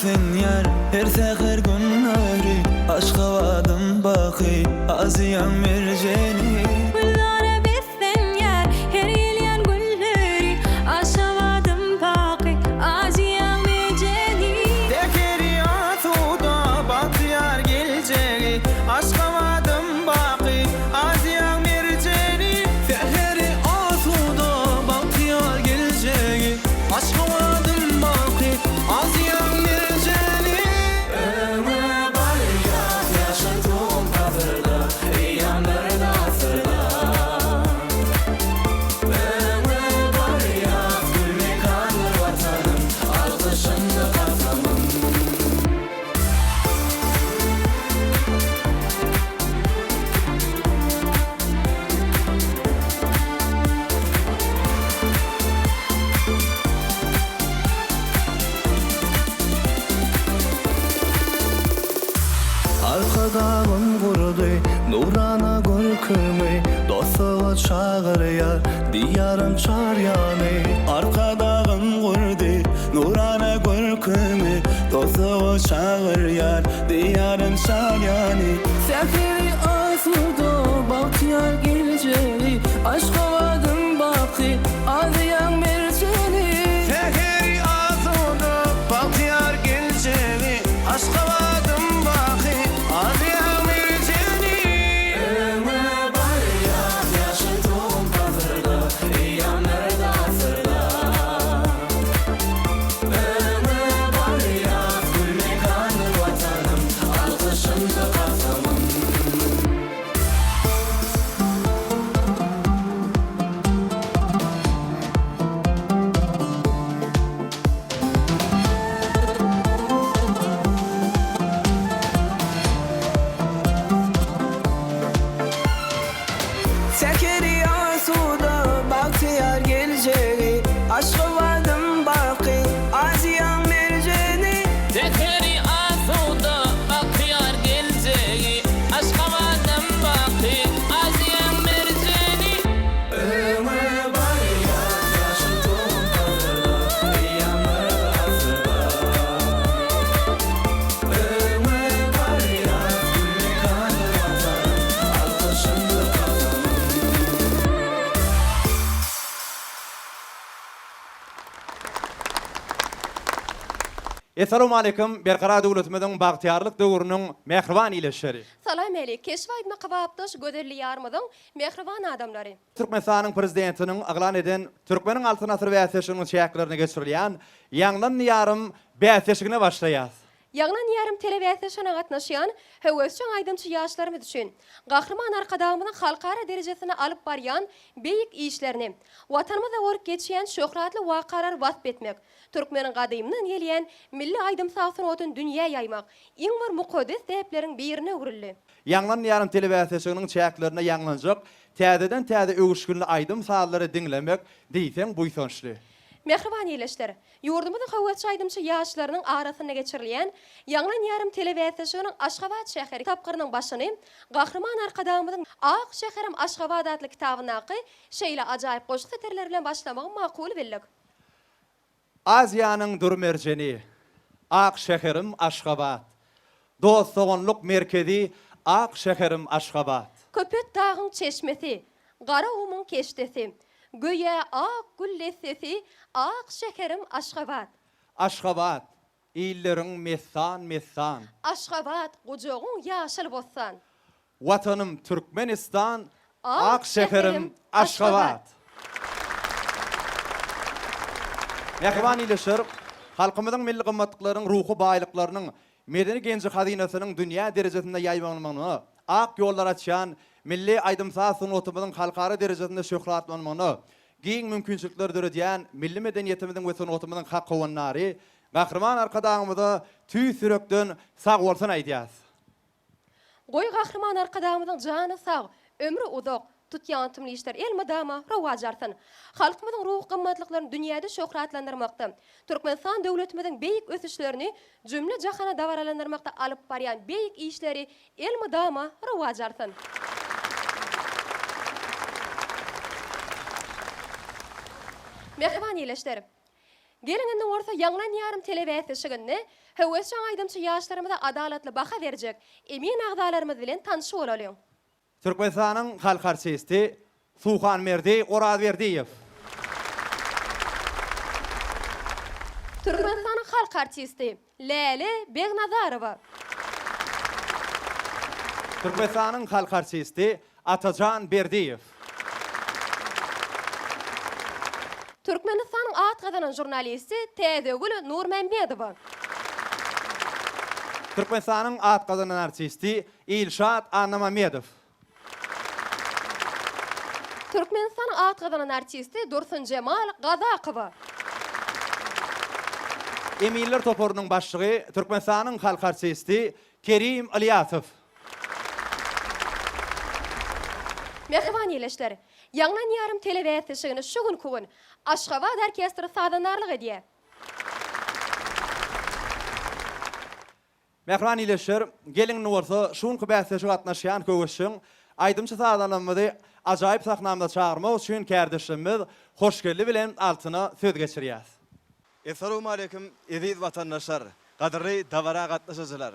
bitsin yer her seher günleri aşka vadım baki aziyan merceni Güllara bitsin yer her yelyan gülleri aşka vadım baki aziyan merceni tekeri asuda bahtiyar geleceği aşka vadım baki aziyan merceni tekeri asuda bahtiyar geleceği aşka vadım baki aziyan merceni ömre bariyat yaşadığım kadırda yanlarına asırda ömre bariyat gülme kanır vatanım alkışında kasamım Arkadağım kurdu nurana görkümü dostu çağır yar diyarım çar yani Arkadağım kurdu nurana görkümü dostu çağır yar diyarım çar yani Seferi asuda bahtiyar geleceği aşka vadım baki aziyan merceni Seferi asuda bahtiyar geleceği aşka vadım baki aziyan merceni ömre bariyat yaşadığım kadırda yanlarına asırda ömre bariyat gülme kanır vatanım alkışında kasamım Tekeri asuda bahtiyar geleceği aşka vadım baki aziyan merceni Tekeri asuda bahtiyar geleceği aşka vadım baki aziyan merceni ömre bariyat yaşadığım kadırda yanlarına asırda ömre bariyat gülme kanır vatanım alkışında kasamım Assalamu alaikum. Berqara döwletimiziň bagtiyarlyk döwrüniň mehriban ileşleri. Salam aleyk keşvaýdyma kabapdaş göderli yarmadyň mehriban adamlary Türkmenistanyň prezidentiniň aglan eden Türkmeniň altyn asyr bäsešiginiň çäklerini geçirilýän ýanglan ýarym bäsešigine başlaýar. Ýagnan ýarym telewizýona gatnaşýan höwesçiň aýdymçy ýaşlarymyz üçin gahrman arkadağımyň halkara derejesine alyp barýan beýik işlerini, watanymyza gorup geçýän şöhratly wakalar wasp etmek, türkmeniň gadymyndan gelýän milli aýdymsagyny otun dünýä ýaymak, iň bir mukaddes täpleriň birine urildi. Ýanglan ýarym telewizýonyň çäklerine ýanglanjak, täzeden täze öwüşgünli aýdym sallary diňlemek diýsen buýsançly. Mehriban ýeleşler, ýurdumyzyň höwesçi aýdymçy ýaşlarynyň arasyna geçirilýän ýanglan ýarym telewizýonyň Aşgabat şäheri tapgyrynyň başyny gahrman arkadağymyzyň Ak şäherim Aşgabat adly kitabynaky şeýle ajaýyp goşuk seterler bilen başlamagy makul bildik. Aziýanyň durmerjeni, Ak şäherim Aşgabat. Dostsoňluk merkezi Ak şäherim Aşgabat. Köpet dağın çeşmesi, gara umun keştesi, göye ak gül lessesi, ak şekerim Aşgabat. Aşgabat, illerin messan. Aşgabat, gujoğun yaşıl bossan. Vatanım Türkmenistan, Ak ak şeherim Aşgabat. Aşgabat. Mehriban ileşer, halkymyzyň milli gymmatlyklaryň ruhy baýlyklarynyň medeni genji hazynasynyň dünýä derejesinde ýaýmanmagyny, ak ýollar açýan milli aýdymsa sunatymyzyň halkara derejesinde şöhratlanmagyny, giň mümkinçilikler döredýän milli medeniýetimiziň we sunatymyzyň hak gowanlary gahrman arkadağymyza tüý sürekden sag bolsun aýdýas. Goý gahrman arkadağymyzyň jany sag, ömrü uzak, tutýantymly işler elma dama rawajarsyn. Halkymyzyň ruh gymmatlyklaryny dünýäde şöhratlandyrmakda, Türkmenistan döwletimiziň beýik ösüşlerini jümle jahana dawaralandyrmakda alyp barýan beýik işleri elma dama rawajarsyn. Mehriban ýeleşler. Gelinin orta Yaňlan ýarym telewizýasyny höwes şoň aýdymçy ýaşlarymyza adalatly baha berjek emin agdalarymyz bilen tanışyp bolalım. Türkmenistanyň halk artisti Suhanmerdi Orazberdiýew. Türkmenistanyň halk artisti Leli Begnazarowa. Türkmenistanyň halk artisti Atajan Berdiýew. Türkmenistanyň at gazanan jurnalisti Tezegül Nurmembedowa. Türkmenistanyň at gazanan artisti Ilşat Annamamedov. Türkmenistanyň at gazanan artisti Dursun Cemal Gazakowa. Emiller toporunyň başlygy Türkmenistanyň halk artisti Kerim Alyasow. Mehriban ýeleşler, Yaňlan ýarym telewizýasyny şu gün kugun Aşgabat orkestri sadanarlyk edýär. Mehriban ýeleşler, gelin bolsa şunky bäsleşe gatnaşýan köwüşüň aýdymçy sadanlarymyzy ajaýyp sahnamda çağırmak üçin kärdeşimiz hoşgelli bilen altyna söz geçirýär. Assalamu alaikum aziz vatandaşlar, qadrly dawara gatnaşyjylar.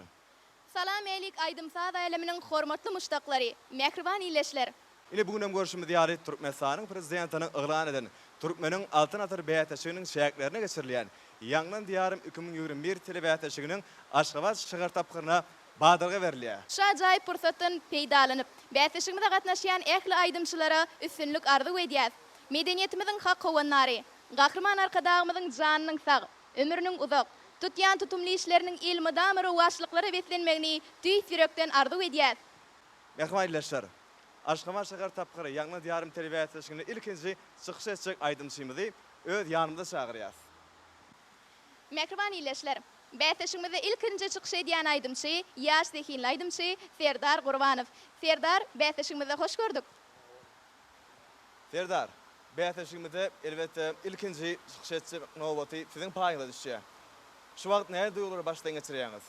Salam eylik aydymsaz aýlamynyň hormatly muştaklary, mehriban ýeleşler. Ine bugünem görüşimiz ýary Türkmenistanyň prezidentiniň yglan eden Türkmeniň altyn atyr beýatçynyň şäherlerine geçirilýän Yaňlan diýarym 2021 telewizýasynyň Aşgabat şäher tapgyryna badyrga berilýär. Şu ajaýyp pursatdan peýdalanyp, beýatçymyzda gatnaşýan ähli aýdymçylara üstünlük ardy edýär. Medeniýetimiziň hak gowanlary, gahrman arkadagymyzyň janynyň sag, ömrüniň uzak, tutýan tutumly işleriniň ilmidam rowaşlyklary beslenmegini tüýs ýürekden ardy edýär. Mehriban ýeleşler, Aşgabat şäher tapgyry Yaňlan diýarym telewizýasynyň ilkinji çykyş etjek aýdymçymyzy öz ýanymda çagyrýar. Mehriban ýeleşler, beýatçymyzda ilkinji çykyş edýän aýdymçy, ýaş zehinli aýdymçy Serdar Gurbanow. Serdar, beýatçymyzda hoş gördük. Serdar, beýatçymyzda elbetde ilkinji çykyş etjek nowaty siziň paýyňyza düşýär. Şu wagt näme duýgular başdan geçirýäňiz?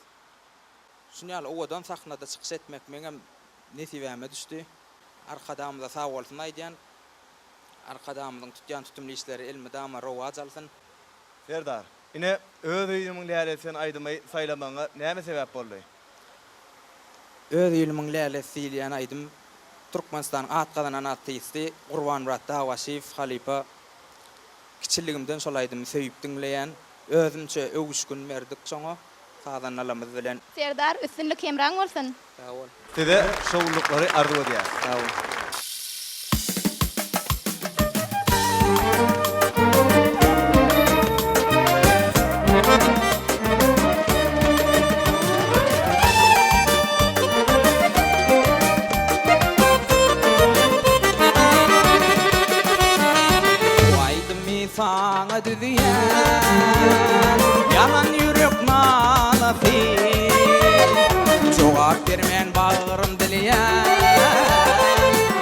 Şunýal owadan sahnada çykyş etmek meňem nesibäme düşdi. Arkadamda sag bolsun aýdýan. Arkadamyň tutýan tutumly işleri ilmidama rowaj alsyn. Serdar, ine öz öýümiň lälesini aýdymy saýlamaňa näme sebäp boldy? Öz ýylymyň lälesi ýan aýdym Türkmenistan at gazanan artisti Gurbanmurat Dawaşew Halipa. Kiçiligimden şol aýdym söýüp dinleýän, özümçe öwüşgün merdik şoňa sadanlarymyz bilen. Serdar, üstünlük hemraň bolsun. Sag ol. Size şowlukları arzu edýär. Sag ol. Sana düzüyen yalan yürek malafı Cogap bermen bağırım dileyen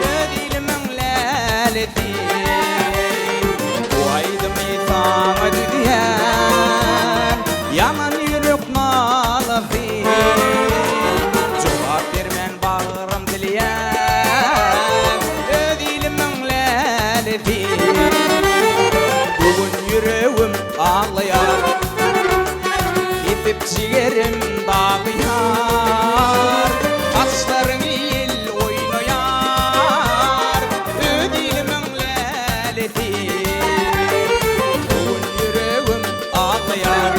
öz ilimin läleti Aydymy sana düzüyen yalan yürek malafı Cogap bermen bağırım dileyen öz ilimin läleti Yüreğim ağlayar, gidip ciğerim dağıyar, saçlarım il oynayar, ödilimin läleti. Bugün yüreğim ağlayar,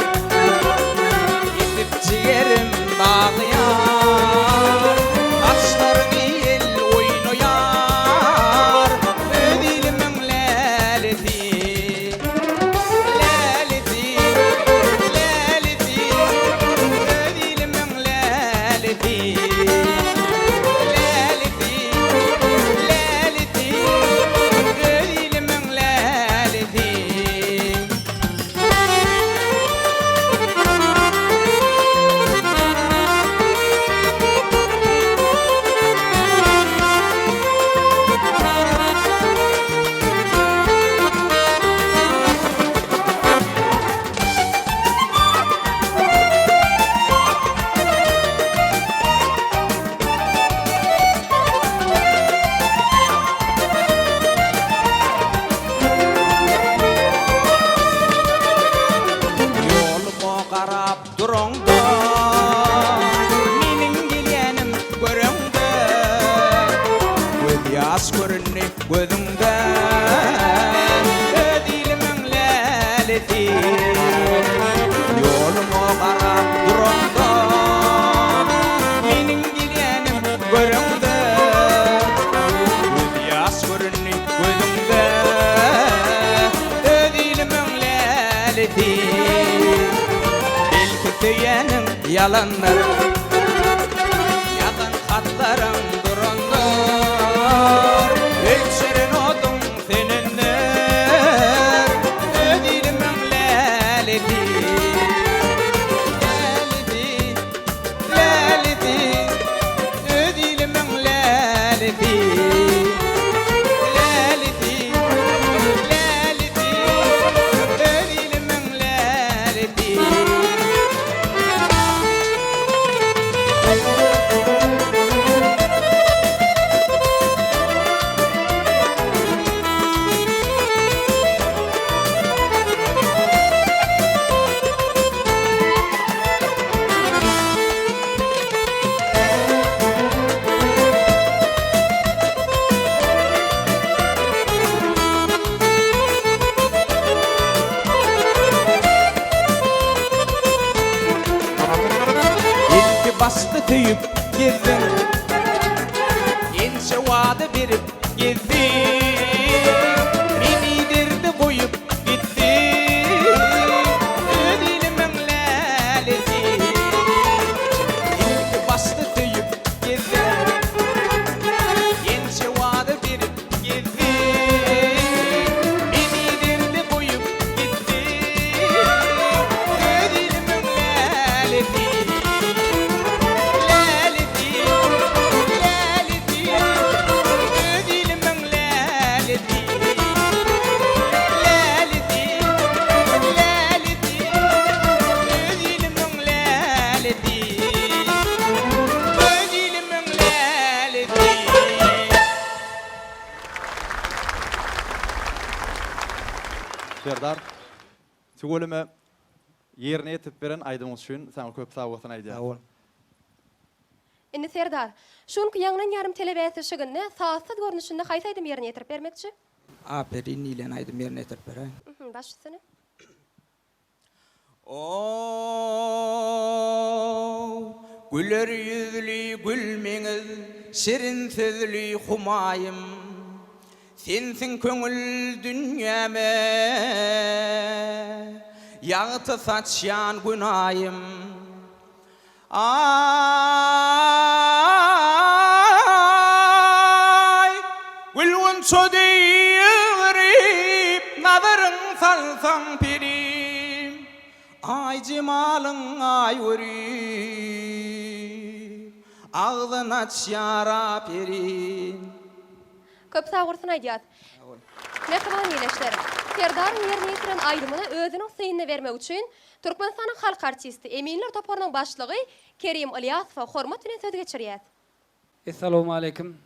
gidip ciğerim dağıyar, saçlarım il oynayar, ödilimin läleti. Läleti, läleti, ödilimin gözüňde ödilimiň läleti ýoluma garap duranda meniň gidenim görüňde göz ýaş görünni gözüňde ödilimiň läleti belki söýenim yalanlar yalan hatlarım duranda ölçerin odum seninle ödilimin läleti läleti ödilimin läleti läleti ödilimin läleti İlki bastı tüyüp girdin Ençe vadı verip girdin Beni dirdi koyup gittin Ödilimin läleti İlki bastı tüyüp girdin Ençe vadı verip girdin Beni dirdi koyup gittin Ödilimin läleti läleti ödilimin läleti läleti ödilimin läleti ödilimin läleti Serdar, çuwelime ýerine ýetip beren aýdymyň üçin sana köp sag bolsun aýdýar. Indi Serdar, şonky ýaňdan ýarym telebäsişigini saatsyz görnüşinde haýsy aýdym ýerine ýetirip bermekçi? Aperin ilen aýdym ýerine ýetirip berýän. Başçysyny. Güler yüzlü gülmeňiz, şirin sözlü humaýym. Sensiň köňül dünýäme, ýagty saçýan günaýym. Ay, gülgün çödürip, nazaryň salsaň pirim. Ay jemalyň ay görüp, agzyn açýara pirim. Köp sag bolsun aýdýar. Mehriban ýeleşler. Serdaryň ýerine ýetiren aýdymyny özüniň synyna bermek üçin Türkmenistanyň halk artisti Eminler toparynyň başlygy Kerim Ilyasow hormat bilen söz geçirýär. Assalamu alaikum.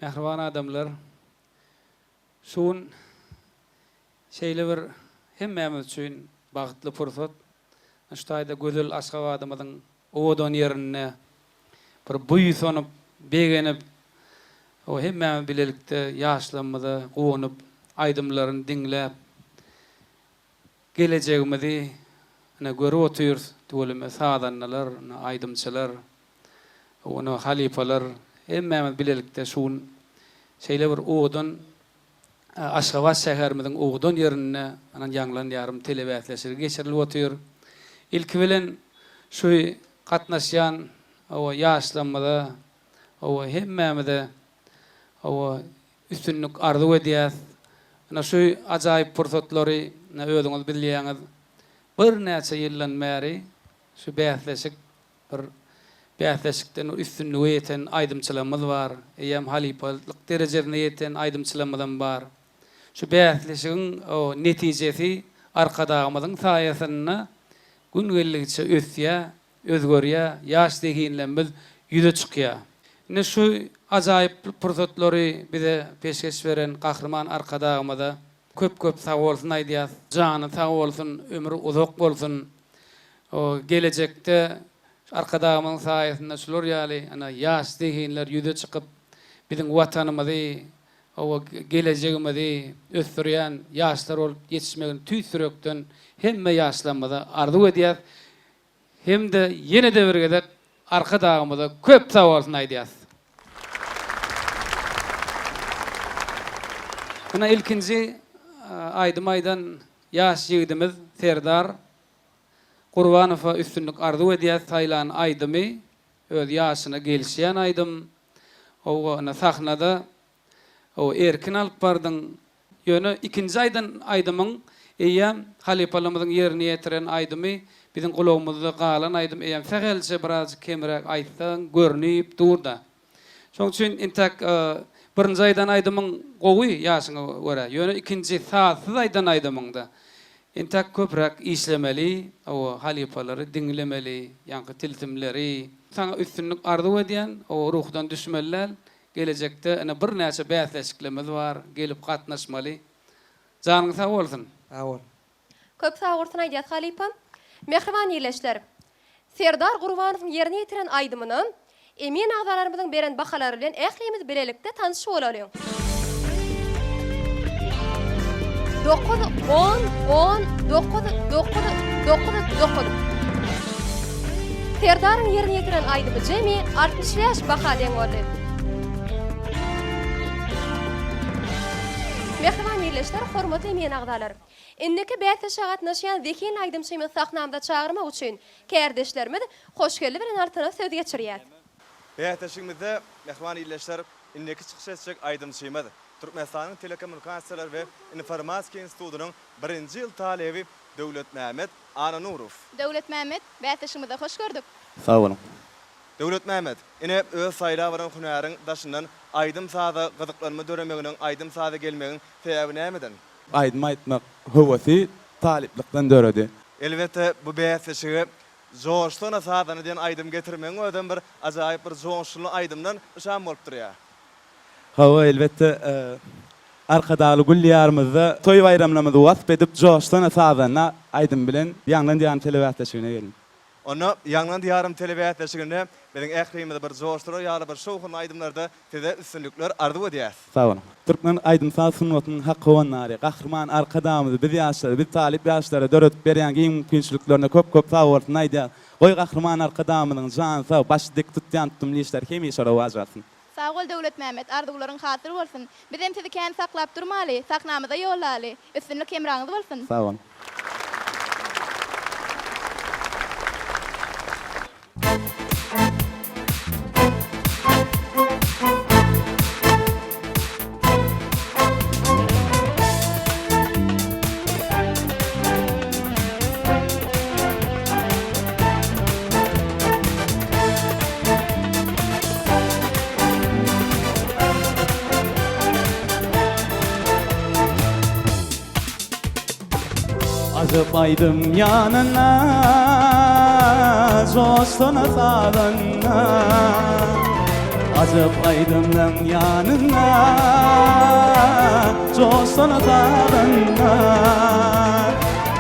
Mehriban adamlar. Şun şeýle bir hemmemiz üçin bagtly pursat. Ştaýda gözel Aşgabatymyzyň odan ýerine bir buý sonyp begenip o hemmemiz bilelikde ýaşlanmada gowunyp aýdymlaryny diňläp gelejegimizi görüp otyr döwleme sadanlar, aýdymçylar, onu halifalar hemmemiz bilelikde şun şeýle bir odan Aşgabat şäherimiziň odan ýerine anan ýanglan ýarym telebäsleşir geçirilip otyr. İlki bilen şu gatnaşýan o ýaşlanmada o hemmemize o üstünlük arzu edýär. Ana şu ajaýyp pursatlary özüňiz bilýäňiz. Bir näçe ýyldan bäri şu bäsleşik bir bäsleşikden üstünlük ýeten aýdymçylarymyz bar. Eýem halifalyk derejesine ýeten aýdymçylarymyz bar. Şu bäsleşigiň o netijesi arkadagymyzyň saýasyna gün gelýärçe ösýär, özgörýär, ýaş deginlenmez ýüze çykýar. Ne şu ajaýyp pursatlary bize peşkeş beren gahrman arkadagymyza köp sag bolsun aýdýar. Jany sag bolsun, ömrü uzak bolsun. O gelecekde arkadagymyň saýasynda şular ýaly ana ýaş deginler ýüze çykyp biziň watanymyzy o geleceğimizi ösürýän ýaşlar bolup ýetişmegen tüýsürekden hemme ýaşlanmada arzu edýär. Hem de yine de birgede arka dağımıda köp sağ olsun aydiyaz. Buna ilkinci aydım aydan yaş yiğidimiz Serdar Qurbanova üstünlük arzu ediyaz sayılan aydımı öz yaşına gelişen aydım. O sahnada o erkin alıp bardın yönü ikinci aydan aydımın eýem halipalymyzyň ýerine ýetiren aydymı bizim gulagymyzda galan aydym eýem fägelçe biraz kemirek aýtsaň görnüp durda. Şoň üçin intak birinji aýdan aydymyň gowy ýaşyna görä. Ýöne ikinji saatsyz aýdan aydymyňda intak köprek işlemeli, o halipalary dinlemeli, ýa-ni tiltimleri, saňa üstünlük arzu edýän o ruhdan düşmeler gelecekde ana bir näçe bäsleşiklerimiz bar, gelip gatnaşmaly. Janyň sag bolsun. Sag bol. Köp sağ olsun aýdýar halipam. Mehriban ýerleşler. Serdar Gurbanowyň ýerine ýetiren aýdymyny emin agdalarymyzyň beren bahalary bilen ählimiz bilelikde tanışyp bolalım. 9 10 9 9 Serdaryň ýerine ýetiren aýdymy jemi 65 baha den boldy. Mehriban ýerleşler, hormatly emin agdalar. Indiki bäte şagatnaşýan Zekin aýdymçymy sahnamda çağırmak üçin kärdeşlerimiz hoş geldi bilen artyna söz geçirýär. Bäteşigimizde mehman ýerleşler indiki çykyş etjek aýdymçymyz. Türkmenistanyň Telekommunikatsiýalar we Informasiýa institutynyň 1-nji ýyl talebi Döwlet Mämet Ananurow. Döwlet Mämet, bäteşigimizde hoş gördük. Sağ olun. Döwlet Mämet, ine öz saýlawaryň hüneриň daşyndan aýdym sada gyzyklanma döremeginiň aýdym sada gelmegiň sebäbi nämeden? Aydym aýtmak howasy taliplikden döredi. Elbette bu bäsleşigi joşlyna sadany diýen aýdym getirmegiň öden bir ajaýyp bir joşly aýdymdan şam bolup durýar. Hawa elbette arkadaly gulliýarymyzda toý bayramlarymyzy wasp edip joşlyna sadana aýdym bilen ýaňdan diýen telewatdaşyna gelin. Onu ýaňdan diýarym telewatdaşygyny bilen ählimizde bir joşlyra ýaly bir şowhun aýdymlarda tede üstünlükler arzu edýär. Sağ olun. Türkmen aydym sunnatynyň haqqy wannary, gahrman arkadamyzy biz ýaşlar, biz talip ýaşlara döretip berýän giň mümkinçiliklerine köp sag bolsun aýdýar. Goý gahrman arkadamynyň jan sag baş dik tutýan tutumly işler hemi şara wajatyn. Sag bol Döwlet Mämet, arzuwlaryň hatyr bolsun. Biz hem sizi kän saklap durmaly, sahnamyza ýollaly. Üstünlük emraňyz bolsun. Sağ olun. Azıp aydym yanına, joşlyna sadana. Azıp aydymdan yanına, joşlyna sadana.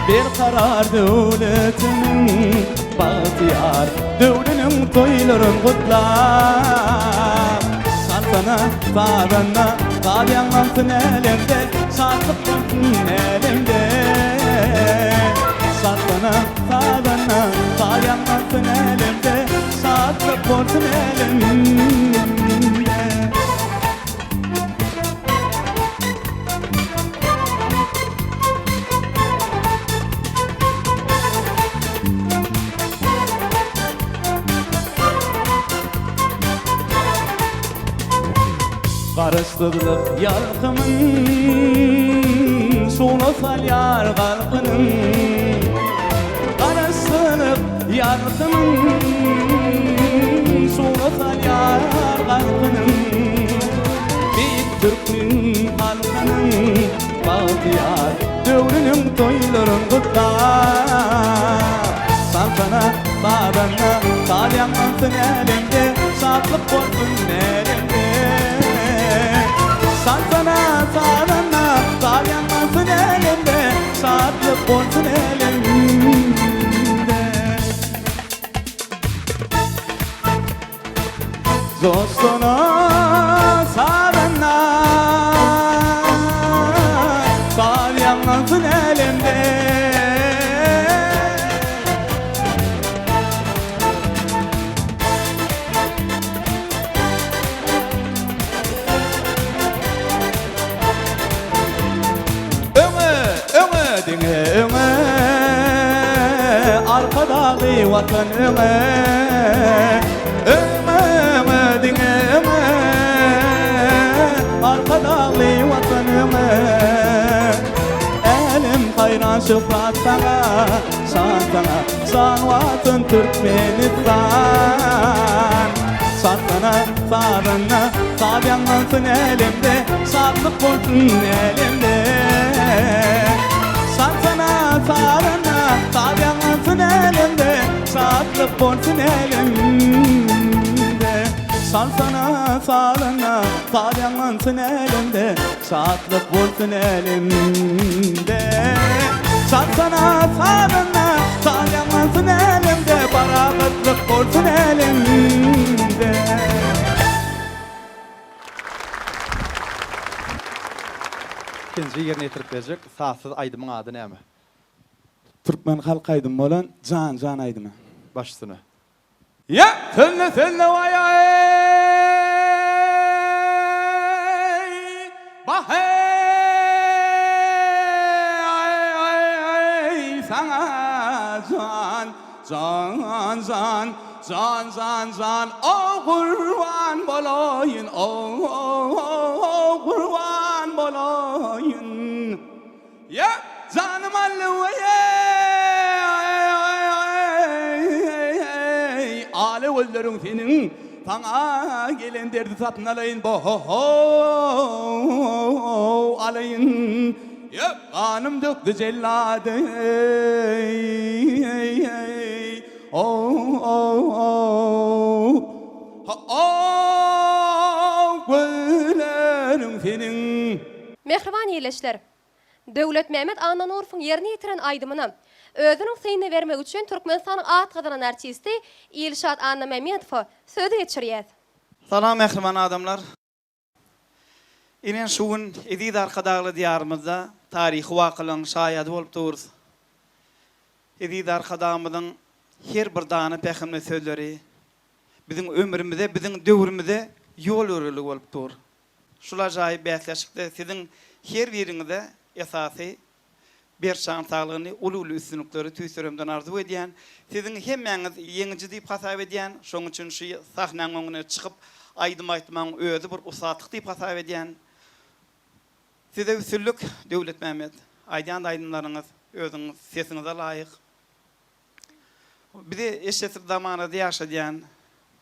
Bir karar döwletiniň bagtyar, döwleniň toýlaryň gutlap. Sartana sadana, sadyaňlansyn elimde, şatlyk bolsun elimde. Sartana sadana, sadyaňlansyn elimde, şatlyk bolsun elimde. Karıştırılıp yarkımın, sona salyar kalkının. Karıştırılıp yarkımın, sona salyar kalkının. Büyük Türk'ün halkının, bahtiyar, döwleniň toýlaryň gutlap. Sartana, sadana, sadyaňlansyn elimde, şatlyk bolsun elimde. Sartana, sadana, sadyaňlansyn elimde, şatlyk bolsun elimde. Joşlyna sadana, vatanıma Ömemedin arka dağlı vatanıma Elim hayran şıfrat sana San vatan Türkmenistan Sarına Sabyanlansın elimde Sarlık olsun elimde Sarına Sabyanlansın elimde Sarlık olsun elimde Sarına Sabyanlansın elimde Sarlık olsun elimde Sarına Sabyanlansın elimde Barakatlık olsun elimde İkinci yerine yetirip verecek Sahsız Aydım'ın adı näme? Türkmen halk aydym bolan Can aydymy. Başçısını. Ya sönne vay ay bahey sana can o kurban bolayın o kurban bolayın ya canım allıya ale öllerin senin sana gelen derdi satın alayın bo alayın ya kanım döktü celladı öllerin senin Mehriban yerleşler. Döwlet Mehmet Ananurfun yerini yitiren aydymyny özüniň synyny vermek üçin Türkmenistanyň at gazanan artisti Ilşat Anna Mehmetow sözi geçirýär. Salam mehriban adamlar. Inen şuun edid arkadagly diyarymyzda taryhy wakylaryň şahyady bolup durýar. Edid arkadagymyzyň her bir dany pähemli sözleri biziň ömrümizde, biziň döwrümizde ýol örgüli bolup durýar. Şular jaýy bäsleşikde siziň her biriňizde esasy bir şan sağlygyny, uly üstünlikleri tüýsüremden arzu edýän, siziň hemmeňiz ýeňiji diýip hasap edýän, şoň üçin şu sahnaň öňüne çykyp aýdym aýtmaň özü bir usatlyk diýip hasap edýän. Size üstünlük Döwlet Mehmet, aýdýan aýdymlaryňyz özüňiz sesiňize laýyk. Bizi eşitip zamanada ýaşadýan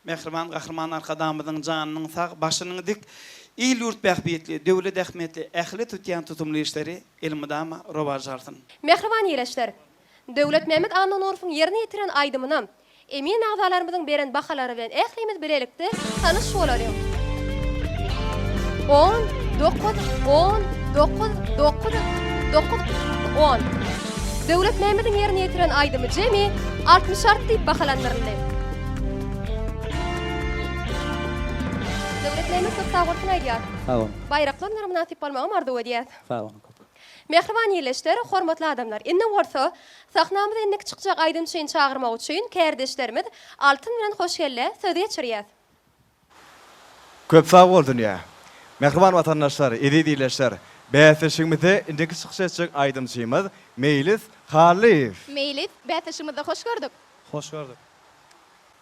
mehriban gahrman arkadamyzyň janynyň sag, başynyň dik il ýurtbäk biýetli, döwlet ähmiýetli, ähli tutýan tutumly işleri elmydama rowaj alsyn. Mehriban yerleşler. Döwlet Mehmet Ananurfun yerini yitiren aýdymyny emin agzalarymyzyň beren bahalary bilen ählimiz bilelikde tanyş bolarym. 10 Döwlet Mehmet'in yerini yitiren aýdymy jemi 66 diýip bahalandyryly. Döwlet Mehmet sağ bolsun aýdýar. Sağ olun. Bayraklarına münasip bolmagy arzu edýär. Sağ olun. Mehriban yerleşler, hormatly adamlar. Indi bolsa, sahnamyza indik çykjak aýdymçyny çağırmak üçin kärdeşlerimiz Altyn bilen hoş gelle sözi geçirýär. Köp sağ boldun ya. Mehriban vatandaşlar, edidiyleşler. Bäsleşigimizde indiki çykjak aýdymçymyz Meylis Haliýew. Meylis, bäsleşigimizde hoş gördük. Hoş gördük.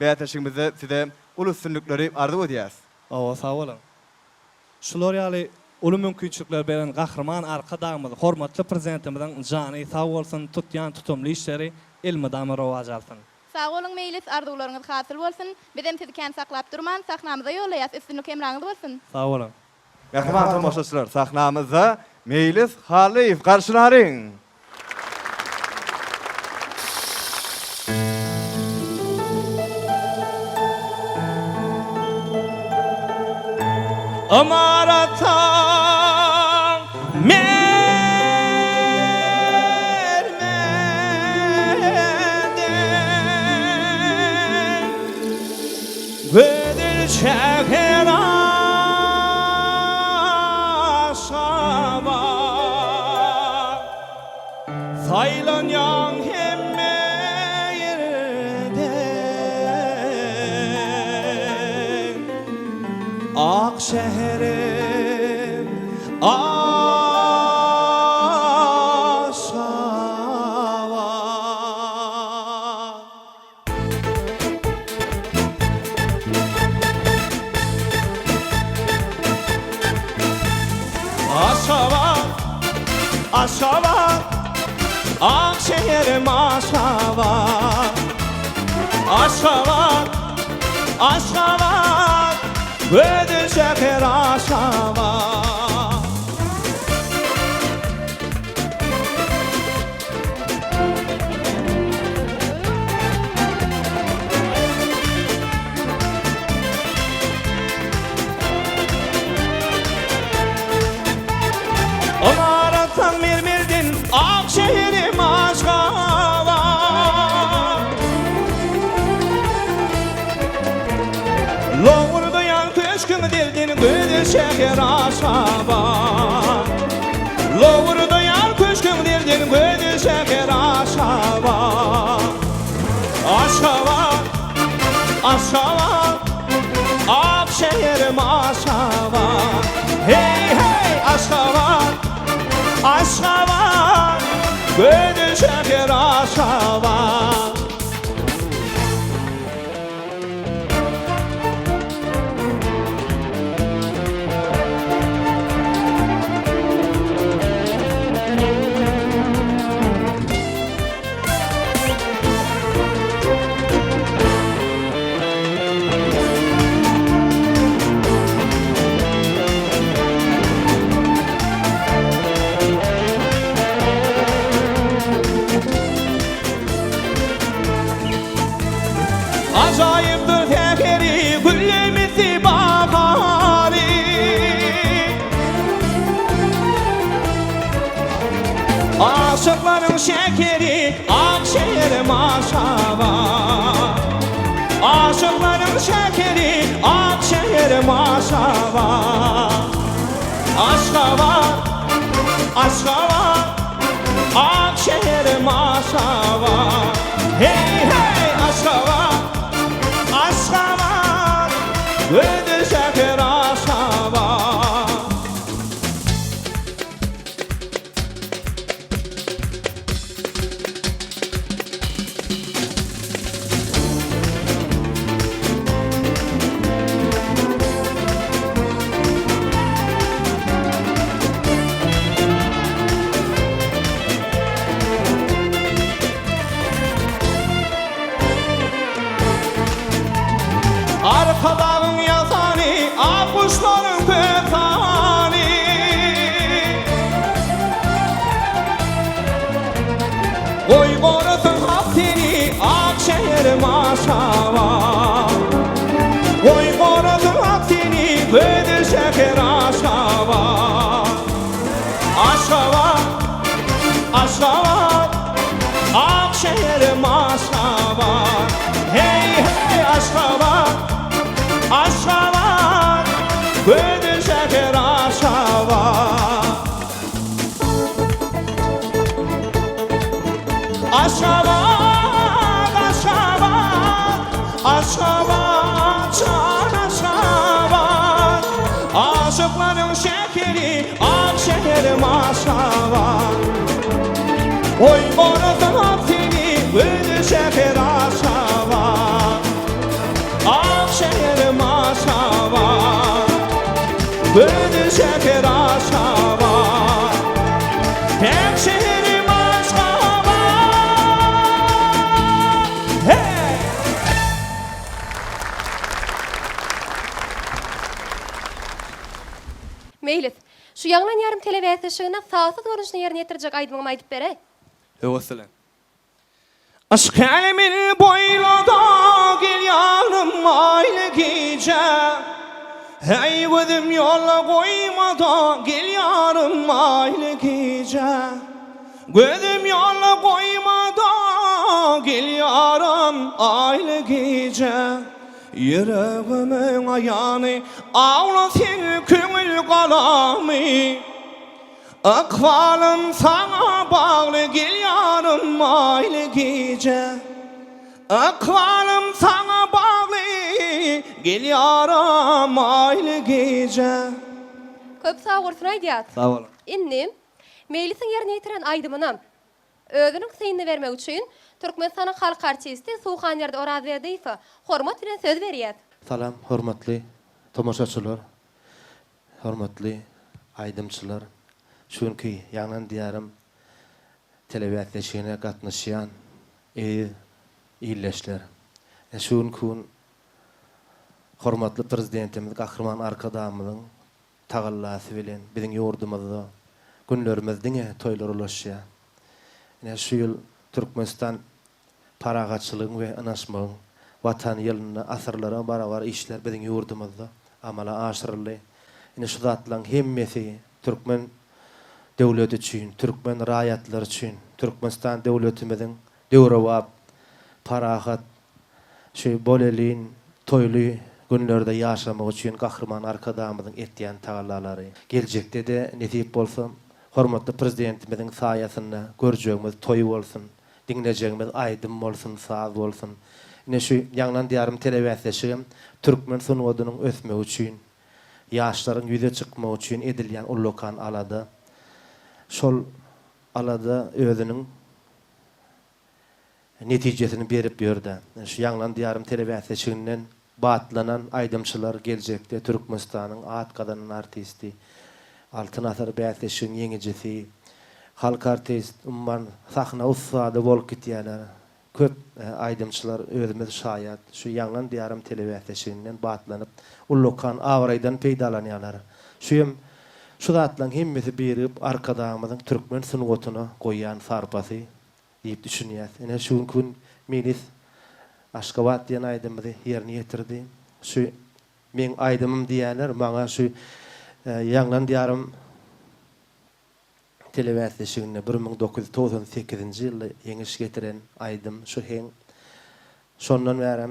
Bäsleşigimizde size uly üstünlikleri arzu edýäs. Awa sağ olun. Şular ýaly uly mümkinçilikler beren gahrman arka dagymyz, hormatly prezidentimiziň jany sağ bolsun, tutýan tutumly işleri elmydama rowaj alsyn. Sağ olun Meylis, arzularyňyz hasyl bolsun. Bizem sizi kän saklap durman, sahnamyza ýolaýas, üstünlük emraňyz bolsun. Sağ olun. Mehriban tamaşaçylar, sahnamyzda Meylis Haliýew garşylaryň. Amaratan mermeden bedel çeken aşama saylanyan hemme yerden ak şehrim aşava Aşgabat, Akşehirim Aşgabat. Aşgabat, Aşgabat, Gödül şeker Aşgabat. Onaratan mirmirdin Akşehirim Aşgabat. Loğurdu yan köşkün dildin Gödül şeker Aşgabat. Loğurdu yan köşkün dildin Gödül şeker Aşgabat. Aşgabat, Aşgabat, Akşehirim Aşgabat. Hey hey Aşgabat, Aşgabat, Gödül şeker Aşgabat. Acayiptir tekeri güllemizi bahari. Aşıkların şekeri Akşehirim Aşgabat. Aşıkların şekeri Akşehirim Aşgabat. Aşgabat, Aşgabat, Akşehirim Aşgabat. Hey hey Aşgabat, Aşgabat, Gödül şeker Aşgabat. Arka dağın yazani, akuşların pötani. Oy korusun haftini, Akşehirim Aşgabat. Oy korusun haftini, Gödül şeker Aşgabat. Aşgabat, Aşgabat, Akşehirim Aşgabat. Hey hey Aşgabat, Aşgabat, Gödül şeker Aşgabat. Aşgabat, Aşgabat, Aşgabat, can Aşgabat. Aşıkların şekeri Akşehirim Aşgabat. Oy korusun haftini, Gödül şeker Aşgabat. Akşehirim Aşgabat, Gödül şeker Aşgabat. Akşehirim Aşgabat. Hey! Meylis, şu yaňlan yarım telewizyon sağsız görünüşini yerine getirecek aýdymaňy aýdyp bere. Öweselen. Aşk elimin boylada gel yanım aile gece. Hey gözüm yola koymada gel yarım aile gece. Gözüm yola koymada gel yarım aile gece. Yüreğimin ayağını ağlasın köngül kalami. Akvalım sana bağlı gel yarım aile gece. Akvalım sana bağlı gel yarım aile gece. Köp sağ olsun aýdýas. Sağ olun. Inni Meylis'in yerine getiren aýdymyny özünün synyny vermek üçin Türkmenistanyň halk artisti Suhan ýerde oraz berdiýse hormat bilen söz berýär. Salam, hormatly tomoşaçylar, hormatly aýdymçylar, Şunki yanan diyarım televizyona gatnaşýan illeşler. Şunkun hormatly prezidentimiz Gahrman Arkadamyň tagallasy bilen biziň ýurdumyzda günlerimizdiň toýlary ulaşýar. Şu ýyl Türkmenistan paragaçylygyň we anaşmagyň watan ýylyna asyrlara barabar işler biziň ýurdumyzda amala aşyryldy. Şu zatlaryň hemmesi Türkmen döwleti üçin, Türkmen raýatlary üçin, Türkmenistan döwletimiziň döwrewap, parahat, şu bolelin, toýly günlerde ýaşamak üçin Gahrman Arkadamyň etýän tagallalary. Geljekde de nesip bolsa, hormatly prezidentimiziň saýasyna görjegimiz toý bolsun, dinlejegimiz aýdym bolsun, saz bolsun. Şu ýanglan diýarym telewiziýa Türkmen sunuwadynyň ösmegi üçin, ýaşlaryň ýüze çykmagy üçin edilýän ullukan alada. Şol alada özünün netijesini berip ýördi. Şu ýanglan diýarym telewiziýasynyň batlanan aýdymçylar geljekde Türkmenistanyň at gadanyn artisti, altyn asar bäsleşiň ýeňijisi, halk artist, umman sahna ustady bolup gitýärler. Köp aýdymçylar özümiz şaýat şu ýanglan diýarym telewiziýasynyň batlanyp ullukan awraýdan peýdalanýarlar. Şu zatlaryň hemmesi berip Arkadamyň Türkmen sunuwatyna goýan sarpasy diýip düşünýär. Ene şu gün menis Aşgabat diýen aýdymyzy ýerine ýetirdi. Şu men aýdymym diýerler, maňa şu ýanglan diýarym telewiziýasyny 1998-nji ýylda ýeňiş getiren aýdym şu heň. Şondan bäri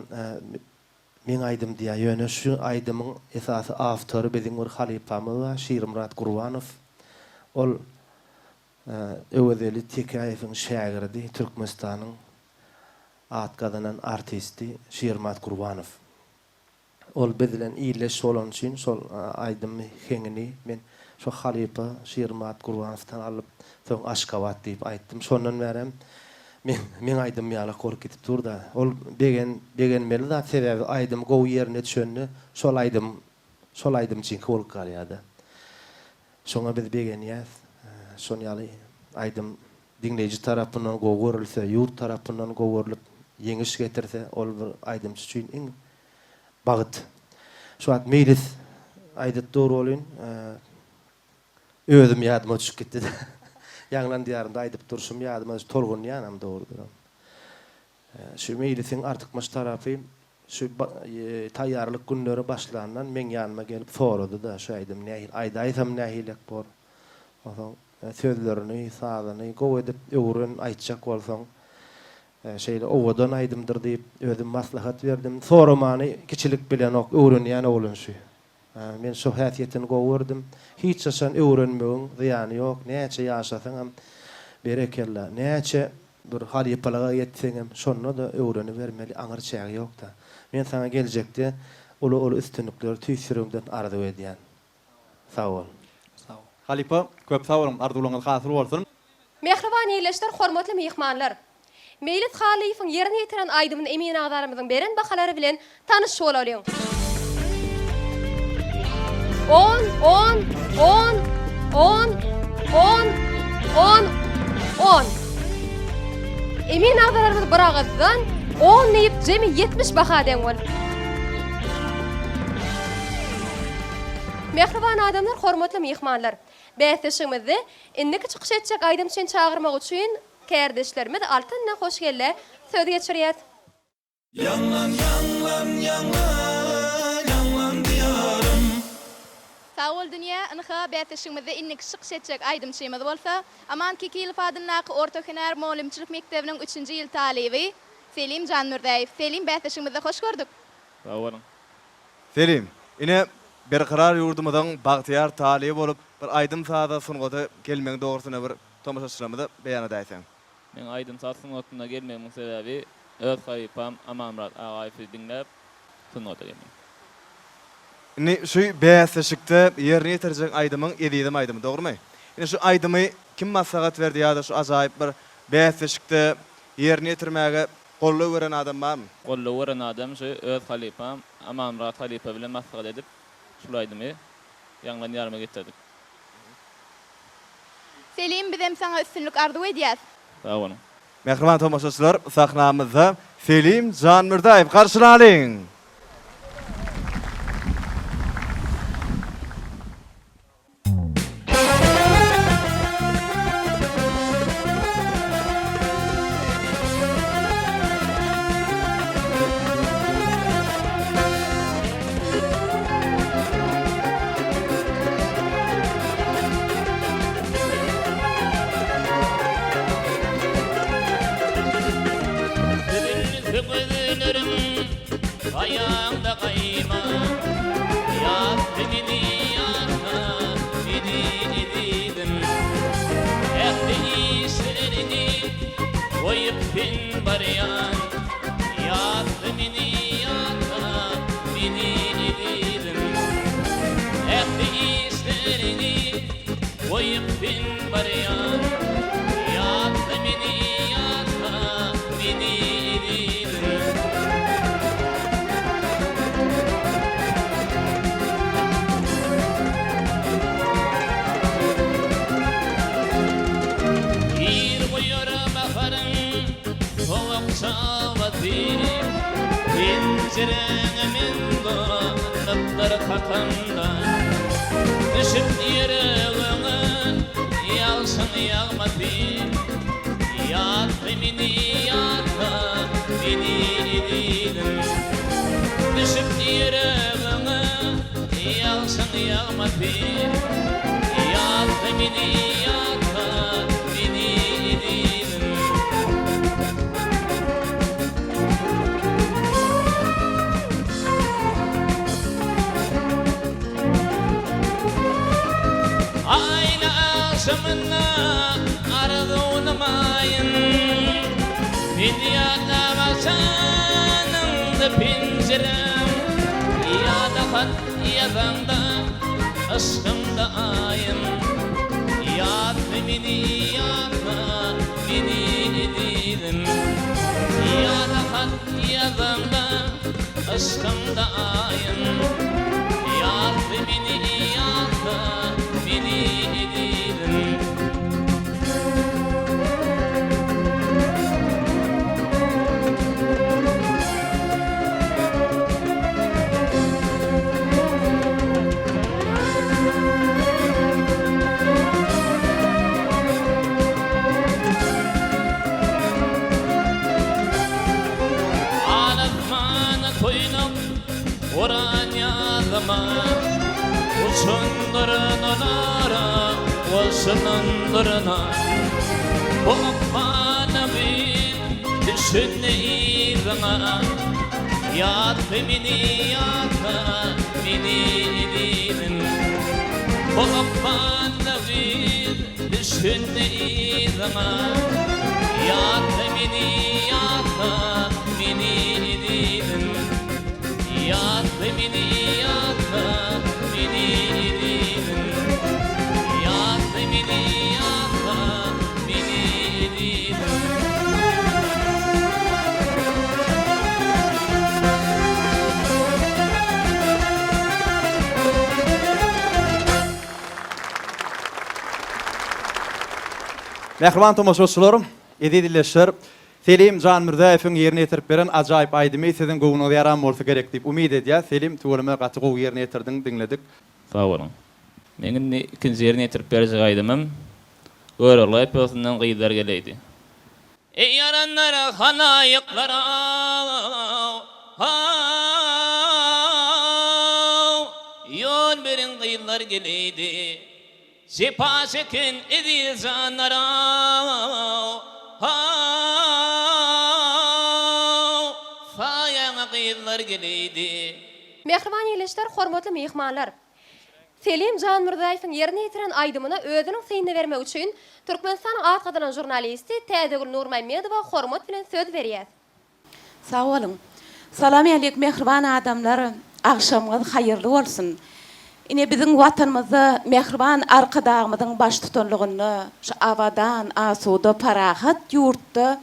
men aýdym diýär. Ýöne şu aýdymyň esasy awtory biziň bir halipamyz Şiirmurat Gurbanow. Ol öwedeli Tekaýewiň şägirdi, Türkmenistanyň at gadanan artisti Şiirmurat Gurbanow. Ol bilen iýleş bolan üçin şol aýdymy heňini men şu halipa Şiirmurat Gurbanowdan alyp soň Aşgabat diýip aýtdym. Şondan bäri men aýdym ýaly gorup gitip durda. Ol begen meli da sebebi aýdym gowy ýerine düşenni şol aýdym üçin gorup galýardy. Şoňa biz begenýäs. Şon ýaly aýdym dinleýiji tarapyndan gowy görülse, ýurt tarapyndan gowy görülip ýeňiş getirse, ol bir aýdymçy üçin iň bagyt. Şu at meýlis aýdyp dur bolyn, özüm ýadyma düşüp gitdi. Ýanglan diýarynda aýdyp durşum ýadyma tolgun ýanam dogrudur. Şu meýlisiň artykmaş tarapy şu taýýarlyk günleri başlandan men ýanyma gelip sorady da şu aýdym nähil aýdaýsam nähilek bor. Oňa sözlerini, sazyny gowy edip öwrün aýtjak bolsaň şeýle owadan aýdymdyr diýip özüm maslahat berdim. Soramany kiçilik bilen ok öwrenýän bolun şu. Men şu häsiýetini gowurdim. Hiç şaşan öwrenmegiň ziýany ýok. Näçe ýaşasaň hem berekella. Näçe bir halipalyga ýetseň hem şonu da öwrenip bermeli aňyr çägi ýok da. Men sana geljekde ulu üstünlikleri tüýsürüňden arzu edýän. Sag ol. Halipa köp sag bolun, arzuwlaryňyz hasyl bolsun. Mehriban ýerleşler, hormatly mehmanlar. Meylit Haliýewiň ýerine ýetiren aýdymyň emin agdarymyzyň beren bahalary bilen tanyş bolalyň. 10 Emin agdarlarymyz bir agazdan 10 diýip jemi 70 baha den bol. Mehriban adamlar, hormatly mehmanlar. Bäsleşigimizde indiki çykyş etjek aýdym üçin çagyrmak üçin kardeşlerimiz altynna hoş gelle söz geçirýär. Yanlan diyarım. Sağ ol dünýä, ynha bäsleşigimizde innik çykyş etjek aýdymçymyz bolsa, aman Kikil Fadylnaky Orta Hüner Molimçilik Mekdebiniň 3-nji ýyl talibi Selim Canmurdaýew. Selim, bäsleşigimizde hoş gördük. Sağ olun. Selim, ine berqarar ýurdumyzyň bagtyar talibi bolup bir aýdym saada sunuwady gelmeň dogrusyna bir tomaşaçylymyzy beýan edäýsen. Men aýdym saat sunuwatyna gelmegiň sebebi öz haýpam Amanmurat Agaýew dinläp sunuwata gelmek. Ine şu bäsleşikde ýerine ýetirjek aýdymyň edýdim aýdymy, dogrumy? Ine şu aýdymy kim maslahat berdi ýa-da şu ajaýyp bir bäsleşikde ýerine ýetirmäge gollap beren adam barmy? Gollap beren adam şu öz haýpam Amanmurat Haýpa bilen maslahat edip şol aýdymy ýanglan ýaryma getirdik. Selim bizem sana üstünlük arzu edýär. Sağ olun. Mehriban tomoşaçylar, sahnamyzda Selim Can Mürdaýew garşylalyň. Ayağımda kayma, yaz beni yana, idim. Ehli işlerini koyup bin baryan, yaz beni yana, idim. Ehli işlerini koyup bin baryan, yaz beni yana, idim. Penceremin dolapları kakanda düşüp yüreğime yağsın yağmadı yat beni yata beni dilim düşüp yüreğime yağsın yağmadı yat beni yata beni dilim. Ayna akşamına arzulamayın Dünyada baksanımda pencerem Ya da hat yazanda aşkımda ayın Yat beni yatma beni dilim Ya da hat yazanda aşkımda ayın Yat beni yatma beni dilim Ağlatmana koyunup oran yazma Uçundurun onara, olsununduruna Olup bana bir düşünne izana Yat beni yata beni dilim Olup bana bir düşünne izana Yat beni yata beni dilim Yat beni yata beni dilim Yat beni yata beni dilim Mehriban tomoşaçylarym, edilişler Selim Can Mürdaýewiň ýerine ýetirip beren ajaýyp aýdymy siziň gowunuňyza ýaram bolsa gerek diýip umyt edýär. Selim, töwereme gaty gowy ýerine ýetirdiň, diňledik. Sağ olun. Menin ikinji ýerine ýetirip berjek aýdymym Görelip özünden gyýdar geleydi. Ey yaranlar hanaýyklara Yol berin gyýdar geleydi. Sepa çekin edil zanlara Fayaňa gyýdar geleydi. Mehriban ýeleşler, hormatly mehmanlar. Selim Can Mürdaýewiň ýerine ýetiren aýdymyna özüniň syňyny bermek üçin Türkmenistan atgadan jurnalisti Täzegül Nurmammedowa hormat bilen söz berýär. Sağ olun. Salam aleykum mehriban adamlar. Akşamınız hayırlı olsun. Ine bizim watanymyzda mehriban arkadagymyzyň baş tutanlygyny şu awadan, asuda, parahat ýurtda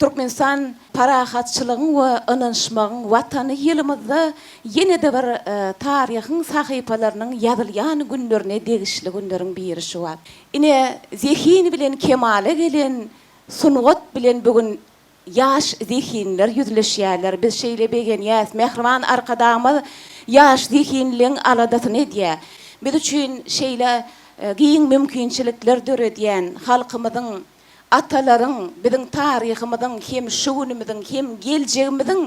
Türkmenistan parahatçılığın ve ınanışmağın vatanı yılımızda yine de bir tarihin sahipalarının yazılyan günlerine degişli günlerin biri şu var. Ine zihini bilen kemale gelen, sungat bilen bugün yaş zihinler yüzleşýärler. Biz şeýle begen ýas mehriban arkadamız yaş zihinliň aladatyny edýär. Biz üçin şeýle giň mümkinçilikler döredýän halkymyzyň, atalarıň, biziň taryhymyzyň, hem şugunymyzyň, hem geljegimiziň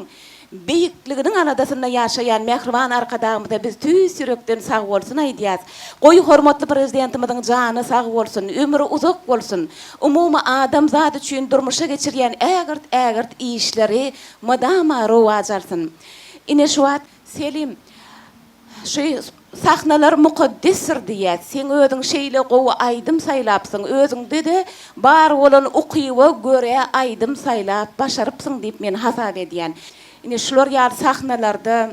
beýikliginiň aladatyna ýaşaýan mehriban arkadamyza biz tüýs ýürekden sag bolsun aýdýas. Goý hormatly prezidentimiziň jany sag bolsun, ömrü uzak bolsun. Umumy adam zat üçin durmuşa geçirýän ägirt işleri madama rowaj alsyn. Ine şu wagt Selim şu sahnalar mukaddesdir diýär. Sen özüň şeýle gowy aýdym saýlapsyň. Özüňde de bar bolan ukyba göre aýdym saýlap başarypsyň diýip men hasap edýän. Ine şular ýar sahnalarda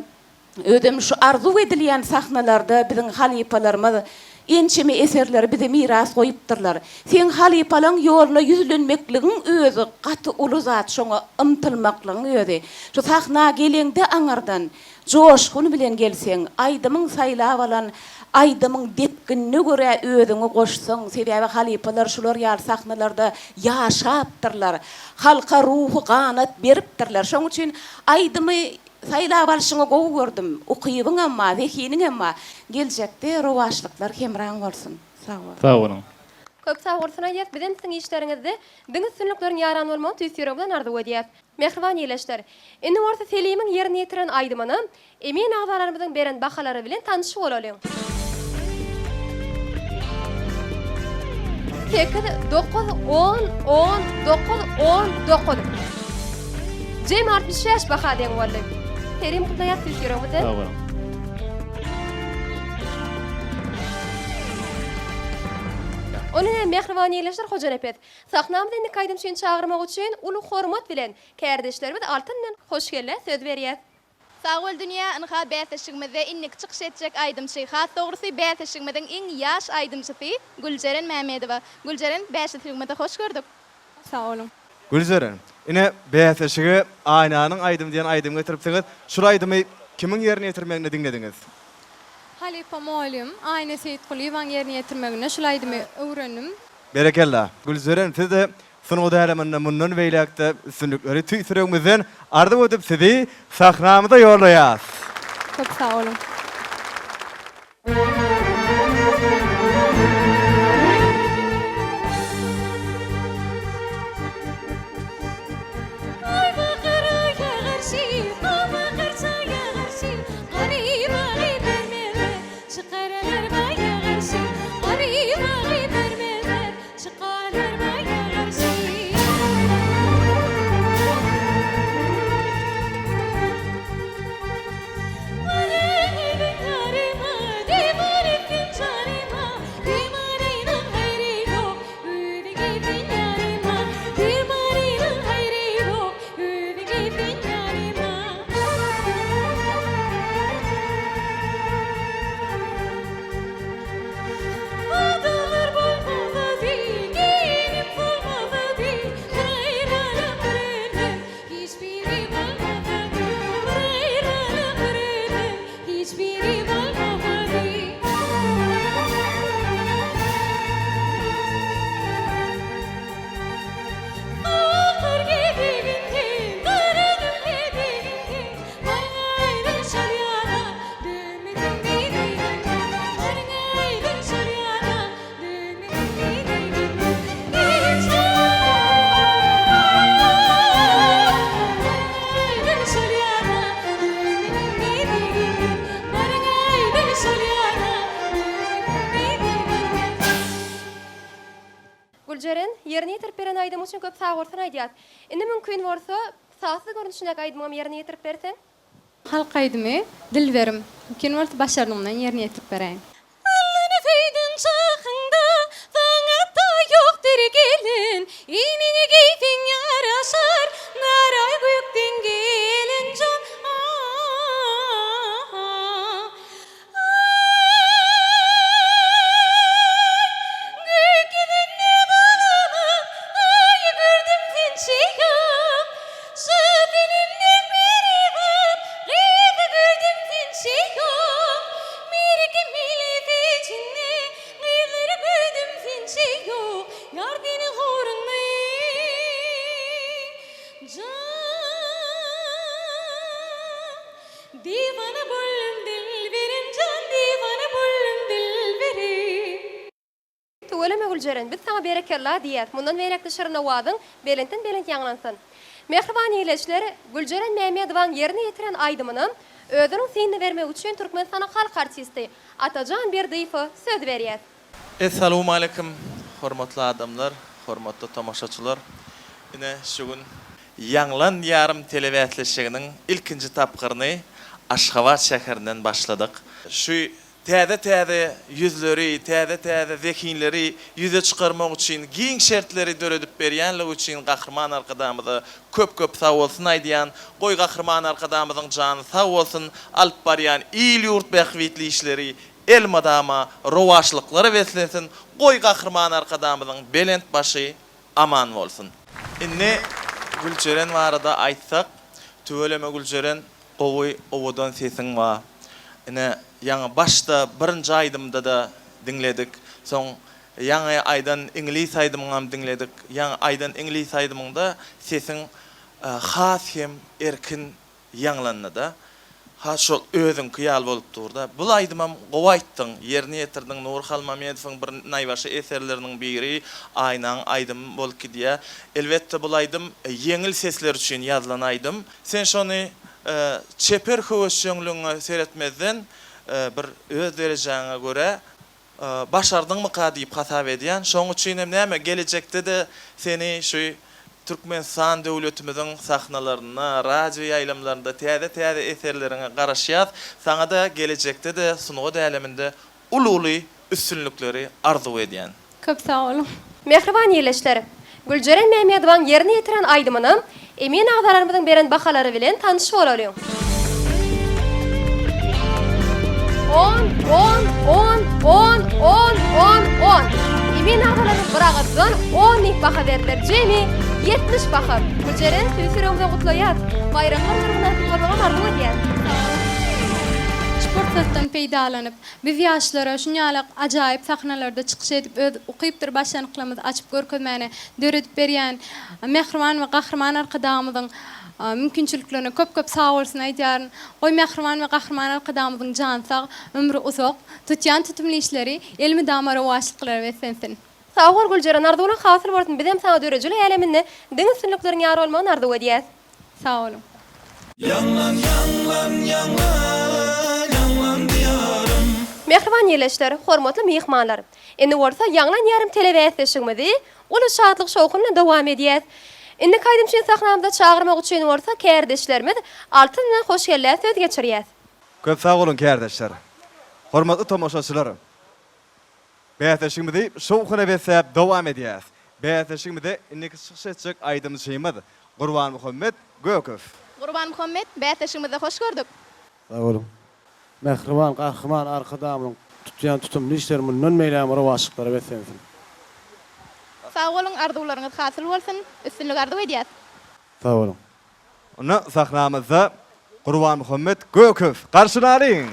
ödüm şu arzu edilýän sahnalarda biziň halipalarymyz ençemi eserleri bize miras goýupdyrlar. Sen halipalaň ýoluna yüzlenmekligiň özü gaty uly zat, şoňa ymtylmaklygyň özü. Şu sahna gelende aňardan joşguny bilen gelseň, aýdymyň saýlap alan aýdymyň detkinine göre özüňi goşsaň, sebäbi halipalar şular ýar sahnalarda ýaşapdyrlar. Halka ruhu ganat beripdirler. Şoň üçin aýdymy saýlap alşyňy gowy gördüm. Ukybyň amma, zehiniň amma geljekde rowaşlyklar hemraň bolsun. Sag ol. Sag olun. Köp sag bolsun aýat, bilen siň işleriňizde diňi sünnükleriň ýaran bolmagy tüýsüýär bilen ardy edýär. Mehriban ýeleşler. Indi orta Selimiň ýerine ýetiren aýdymyny emin agzalarymyzyň beren bahalary bilen tanışyp bolalım. 8 9 10 10 9 10 9. Jem 65 baha diýen boldy. Selim kutlaýat tüýsüýär bilen. Sag olun. Onun mehriban ýeleşler hojanepet. Sahnamyzda indi kaýdym şeň çağırmak üçin uly hormat bilen kärdeşlerimiz altyndan hoş gelýär, söz berýär. Sag bol dünýä ynha bäsleşigimizde innik çykyş etjek aýdymçy, hat dogrusu bäsleşigimiziň iň ýaş aýdymçysy Gülzeren Mämedowa. Gülzeren bäsleşigimizde hoş gördük. Sag olun. Gülzeren, ine bäsleşigi aýnanyň aýdym diýen aýdym getiripsiňiz. Şu aýdymy kimiň ýerine ýetirmegini diňlediňiz? Halipa Molim, Aýna Seyitgulyň ýerine ýetirmegine şulaýdymy öwrendim. Berekella. Gülzeren, siz de sunuda elemende mundan beýlekde üstünlikleri tüýsüregimizden ardy ödüp sizi sahnamyza ýollayas. Çok sag olun. Gülzeren ýerine ýetirip beren aýdym üçin köp sag bolsun aýdýar. Indi mümkin bolsa, sahsy görünüşinde aýdymam ýerine ýetirip berseň? Halk aýdymy Dilberim. Mümkin bolsa başardymdan ýerine ýetirip bereň. Allyny feýdin çağında, saňatda ýokdur gelin. Iniňe geypiň ýaraşar, naray güýükden gelin jon. Gök gidin ne balaman, ay gördüm sen çeýan. divana bollum dilberim can divana bollum dilberim. Tuweleme Gülceren, biz sana berekellah diýär. Mundan berekli şyrna wadyň belenten belent ýanglansyn. Mehriban ýyleşleri Gülceren Mämedowaň ýerine ýetiren aýdymyny özüniň synny bermek üçin Türkmenistana halk artisti Atajan Berdiýew söz berýär. Assalamu alaikum, hormatly adamlar, hormatly tamaşaçylar. Ine şu gün Ýanglan ýarym telewiziýasynyň ilkinji tapgyryny Aşgabat şäherinden başladyk. Şu täze yüzleri, täze zekinleri yüze çykarmak üçin giň şertleri döredip berýänligi üçin gahrman arkadamyzy köp sag bolsun aýdýan, goý gahrman arkadamyzyň jany sag bolsun, alyp barýan il ýurt bähwitli işleri, el madama rowaşlyklary weslensin, goý gahrman arkadamyzyň belent başy aman bolsun. Inne Gülceren barada aýtsak, Töweleme Gülceren gowy owadan sesiň bar. Ine ýa başda birinji aýdymda da dinledik. Soň ýa aýdan inglis aýdymyňam dinledik. Ýa aýdan inglis aýdymyňda sesiň has hem erkin ýanglandy. Ha şol özüň kyýal bolup durdy. Bu aýdymam gowy aýtdyň, ýerine ýetirdiň. Nur Halmamedowyň bir naýbaşy eserleriniň biri aýnaň aýdym bolup gidýär. Elbetde bu aýdym ýeňil sesler üçin ýazylan aýdym. Sen şonu çeper höwüşçüňlüğüňe seretmezden bir öz derejaňa göre başardyňmy ka diýip hasap edýän. Şoň üçin hem näme gelecekde de seni şu Türkmenistan döwletimiziň sahnalaryna, radio ýaýlamlarynda täze eserlerine garaşýar. Saňa da gelecekde de sunugy däleminde uly üstünlükleri arzu edýän. Köp sağ olun. Mehriban ýyleşleri Gülceren Mämedowaň ýerine ýetiren aýdymyny emin agdalarymyzyň beren bahalary bilen tanyşyp bolalım. 10. Emin agdalaryň bir agdadan 10 nik baha berdiler. Jemi 70 baha. Gülceren süýsürüňizde gutlaýar. Bayramlar bilen kutlamak arzu edýär. Sportdan peýdalanyp, biz ýaşlara şunýalyk ajaýyp sahnalarda çykyş edip öz ukypdyr başlanyklarymyzy açyp görkezmäne döredip berýän Mehriban we Gahrman arkadamyzyň mümkinçiliklerine köp sag bolsun aýdýaryn. Goý Mehriban we Gahrman arkadamyzyň jany sag, ömrü uzak, tutýan tutumly işleri elmi damara waşlyklary weslensin. Sag bol Gülceren, arzuwlaryň hasyl bolsun. Bizem sana dörejilik ýaleminde diň üstünlikleriň ýary bolmagyny arzu edýäs. Sag olun. Yanglan diyarım. Mehriban ýyleşleri, hormatly mehmanlar. Endi bolsa Ýanglan ýarym telewiziýasyny uly şadlyk şowkunyna dowam edýäs. Indi kaýdymçy sahnamyzda çağırmak üçin bolsa kärdeşlerimiz altyn bilen hoş gelýär söz geçirýär. Köp sag bolun kärdeşler. Hormatly tamaşaçylar. Bäýteşigimizi şowkuna besäp dowam edýäs. Bäýteşigimizde indiki çykyşyk aýdymçymyz Gurban Muhammed Gököw. Gurban Muhammed, bäýteşigimize hoş gördük. Sag bolun. Mehriban Gahrman arkadamyň tutýan tutumly işlerimiň nönmeýlämi rowaşlyklary weslensin. Sag bolun, arzuwlaryňyz hasyl bolsun, üstünlük arzu edýäs. Sag bolun. Onu sahnamyzda Gurban Muhammed Gököw garşylaryň.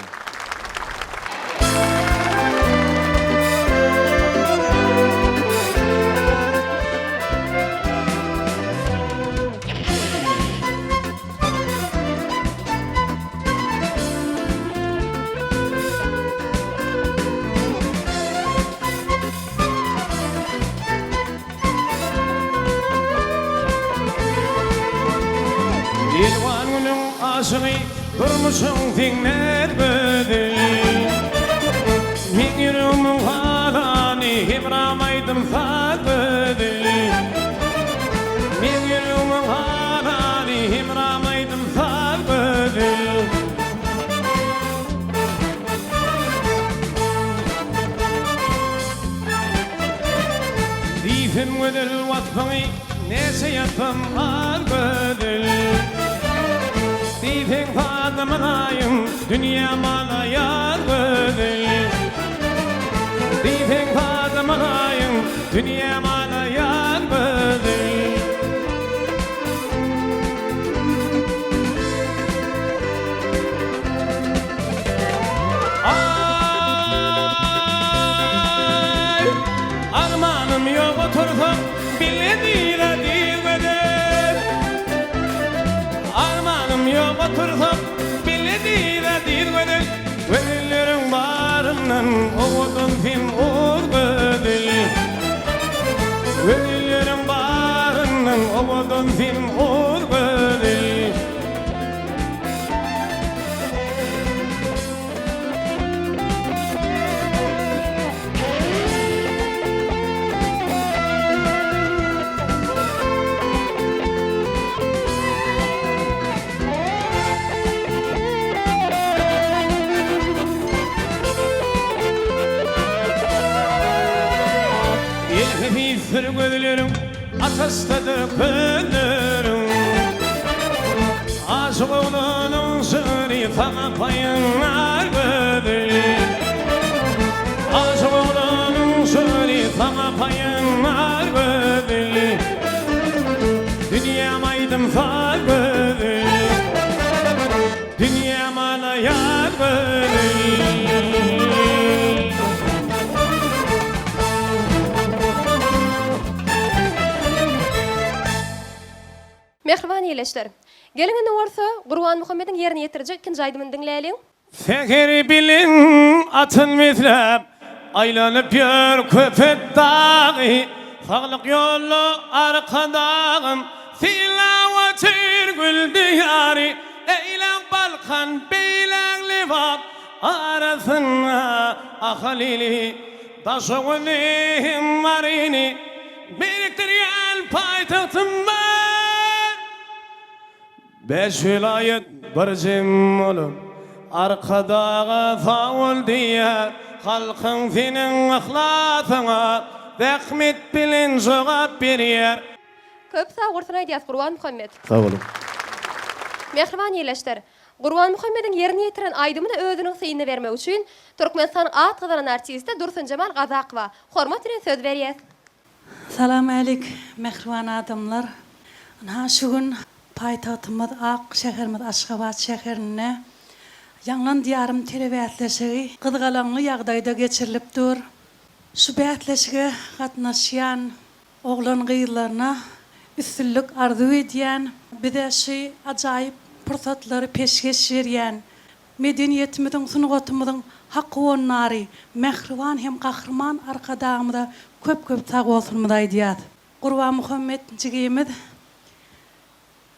Elwangyň aşygy durmuşyň diňlermedi. Min ýürümiň halany hemramaýdym sagdy. Min ýürümiň halany hemramaýdym sagdy. Difin wedel watfany nesiyatym albedel. Difin fadamanaýym dünýä mala ýar bedel. Difin fadamanaýym dünýä mala ýar bedel. Armanım yok otursam bilediğine dilmeden. Armanım yok otursam bilediğine güllerim Atastadı güllerim Aşık oğlanın şerifana payınlar gödül Aşık oğlanın şerifana payınlar gödül Dünyam aydın far gödül Dünyam alayar gödül Mehriban ýeleşler. Gelingen orta Gurban Muhammedin yerini yetirecek ikinci aydymyny dinleýäliň. Fekeri bilin atın mitlep Aylanıp yör köpet dağı Fağlık yolu arkadağım Filavatır gül diyarı Eylen balkan beylen livat Arasına ahalili Taşağınım marini Biriktiriyel paytahtım var Beş vilayet barcım olum Arkadağa faul diye halkın senin ahlatıma Zahmet bilin cevap bir yer Köp sağ ortuna aýdýas Gurban Muhammed. Sağ olun. Mehriban ýeleşler. Gurban Muhammedin yerini yetiren aydymyny özüniň syýyna bermek üçin Türkmenistan at gazanan artisti Dursun Cemal Gazaqova hormat bilen söz berýär. Salam alik mehriban adamlar. Ha şu gün paytahtymyz Ak şäherimiz Aşgabat şäherine Ýanglan diýarym telewätleşigi gyzgalanly ýagdaýda geçirilipdir. Şu bätleşige gatnaşýan oglan gyýlaryna üstünlük arzu edýän, bize şu ajaýyp pursatlary peşkeş berýän, medeniýetimiziň sunugatymyzyň haqqy mehriban hem gahrman arkadağımda köp sag bolsunmy aýdýar. Gurban Muhammed jigimiz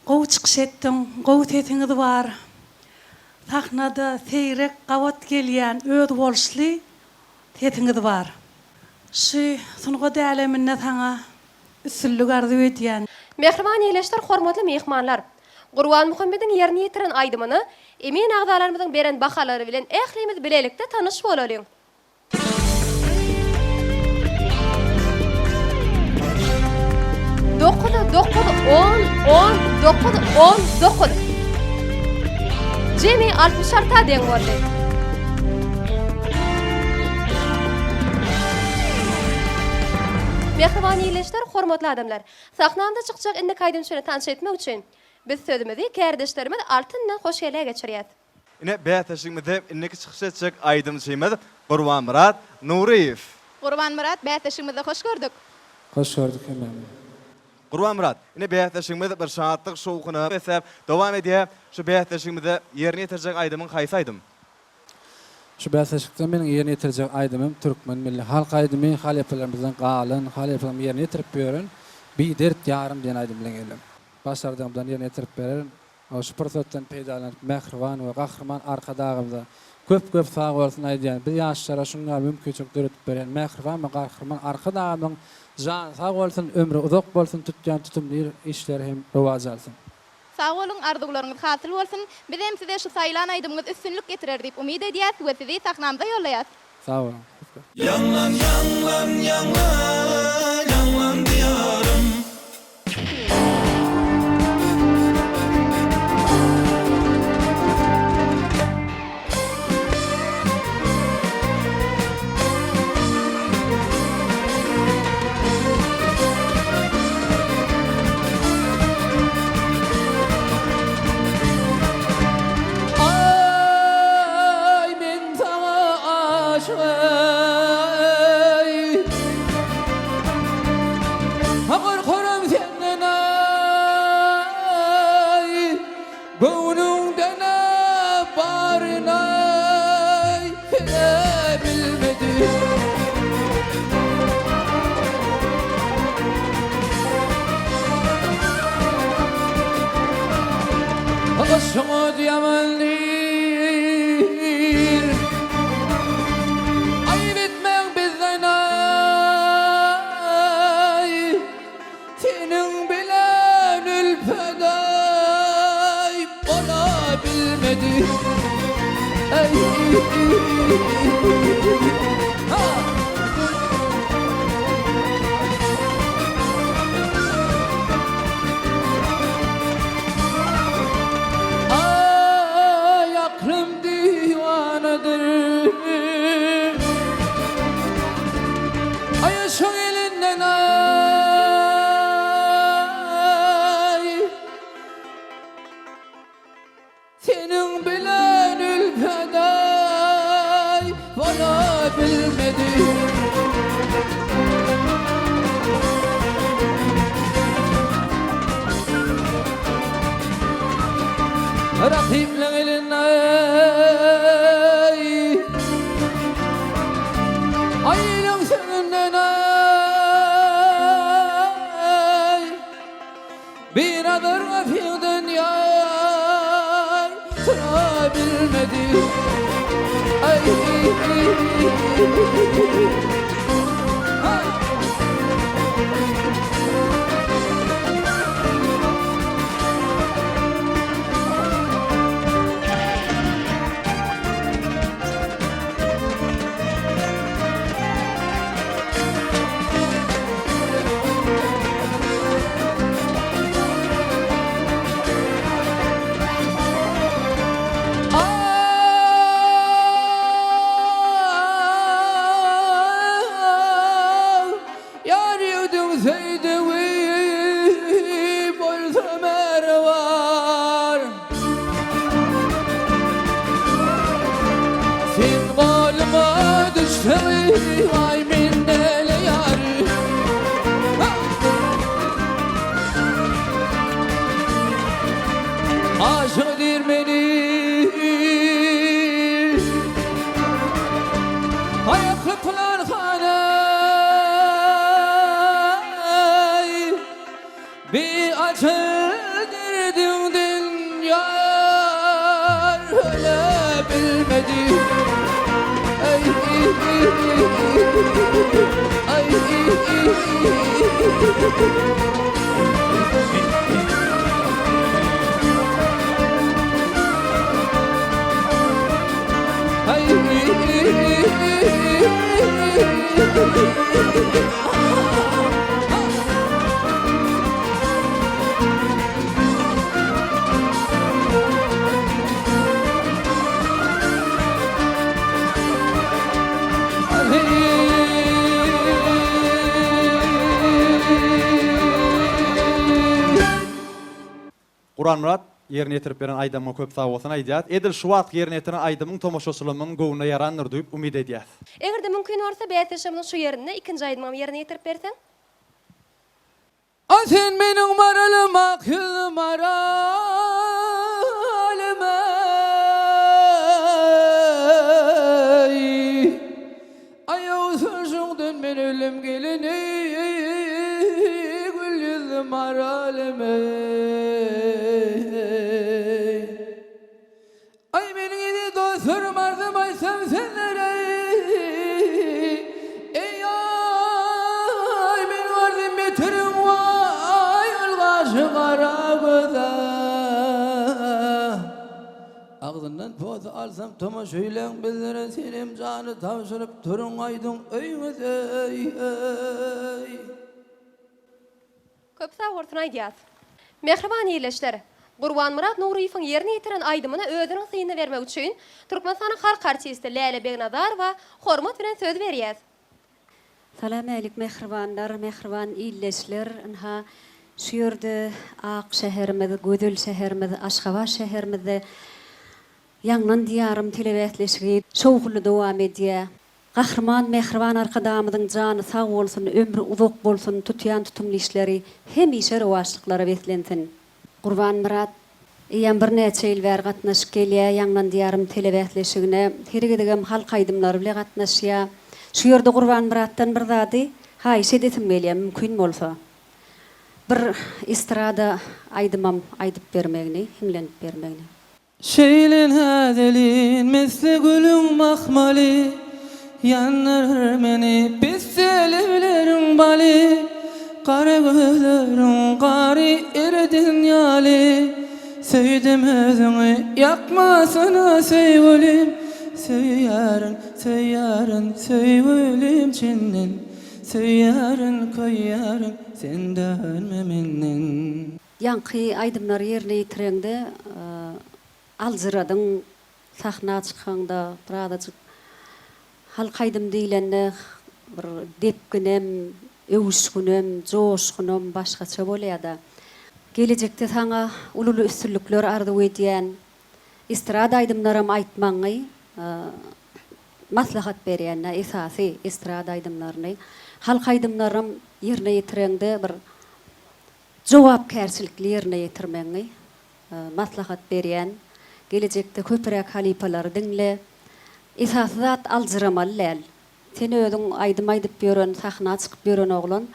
gowy çykyş etdiň, gowy tetiňiz bar. Sahnada seyrek gawat gelýän öz bolşly tetiňiz bar. Şu sunuga däleminne saňa üstünlük arzu edýän. Mehriban ýeleşler, hormatly mehmanlar. Gurban Muhammedin yerini yetiren aydymyny emin agdalarymyzyň beren bahalary bilen ählimiz bilelikde tanyş bolalyň. Dokuz. Jemi 60'ta deň boldy. Mehriban ýeleşler, hormatly adamlar. Sahnamda çykjak indi kaýdymçyny tanış etmek üçin biz sözümizi kärdeşlerimiz altından hoş gele geçirýäs. Ine bäteşigimizde inneki çykyş etjek aýdymçymyz Gurban Murat Nuriýew. Gurban Murat bäteşigimizde hoş gördük. Hoş gördük hemen. Gurban Murat, ine bäteşigimizde bir şahatlyk şowkuny besep dowam edýär. Şu bäteşigimizde yerini ýetirjek aýdymyň haýsy aýdym? Şu bäteşikde meniň yerini ýetirjek aýdymym Türkmen milli halk aýdymy, halaýetlerimizden galan, halaýetlerim yerini ýetirip beren, bir dert ýarym diýen aýdym bilen geldim. Başardığımdan yerini ýetirip beren, o şu pursatdan peýdalanyp mehriban we gahrman arkadağymda köp sag bolsun aýdýan, bir ýaşlara şuňa mümkinçilik döretip beren mehriban we gahrman arkadağymyň jan sag bolsun, ömrü uzak bolsun, tutýan tutumly işleri hem rowaj alsyn. Sağ olun, arzuwlaryňyz hasyl bolsun. Biz hem size şu saýlan aýdymyňyz üstünlük getirer diýip umyt edýäs we sizi sahnamda ýollaýas. Sağ olun. Yanlan diyarım Şunu diyemelir ayıp etmeyin bizden ay senin bilen ülfeday olabilmedi ay bilmedi. Rakipler eline ayrılın seninle ay bir adır gafil dünya sıra bilmedi ay ay mindele yar aşık dirmeni ayaklı plan hanay bir açıldirdin dünya öyle bilmedi ay Quran Murat yerine yetirip beren aydamga köp sag bolsun aýdýar. Edil şu wagt yerine yetiren aydamyň tomoşaçylygymyň gowuna yarandyr diýip umyt edýär. Egerde mümkin bolsa bäýteşimiň şu ýerine ikinji aýdymyň ýerine ýetirip berseň. Sen meniň maralym akyl maralym ayaw sözüňden men ölüm gelini gül ýüzlü maralym ay meniň edi dostum arzum aýsam senlere ey ay men wardym betirim vay algaşy gara göze ağzından poz alsam tomoş öýlen bildiren senem jany tawşyryp turun aýdyň öýüňize Köp sag bolsun aýdýar. Mehriban ýerleşler. Gurban Murat Nuriýewiň ýerine ýetiren aýdymyny özüniň synyna bermek üçin Türkmenistanyň halk artisti Läle Begnazarova hormat bilen söz berýär. Salam alaykum mehribanlar, mehriban ýerleşler. Inha şu ýerde ak şäherimiz, gödül şäherimiz, Aşgabat şäherimiz ýanglan diýarym telewätleşigi şowgly dowam edýär. Gahrman mehriban arkadamyzyň jany sag bolsun, ömrü uzak bolsun, tutýan tutumly işleri hemişe rewaçlyklary betlensin. Gurban Murat ýan bir neçe ýyl bäri gatnaşyp gelýär ýanglan diýarym telewätleşigine, hergedegem halk aýdymlary bilen gatnaşýar. Şu ýerde Gurban Muratdan bir zady haýyş edetim gelýär mümkin bolsa. Bir estrada aýdymam aýdyp bermegini, hinglenip bermegini. Şeylen hadelin mesle gülün mahmali yanar meni pisselevlerin bali kara gözlerin kari erdin yali söyledim özünü yakmasana sevgilim söyyarın sevgilim çinden söyyarın koyarın sen dönmemenden. Yankı aydımlar yerine yitirende alzıradyň sahna çykanda birazajyk halk aýdym diýlende bir depginem, öwüşgünem, joşgünem başgaça bolýar-da. Gelecekde saňa ululu üstünlükler arzu edýän estrada aýdymlarym aýtmagy maslahat berýänne esasy estrada aydymlaryny halk aydymlarym ýerine ýetirende bir jogapkärçilikli ýerine ýetirmeňi maslahat berýän, gelecekde köpürek halipalary dinle esasy zat alжырamaly läl. Sen özüň aydym aýdyp berýän, sahna çykyp berýän oglan,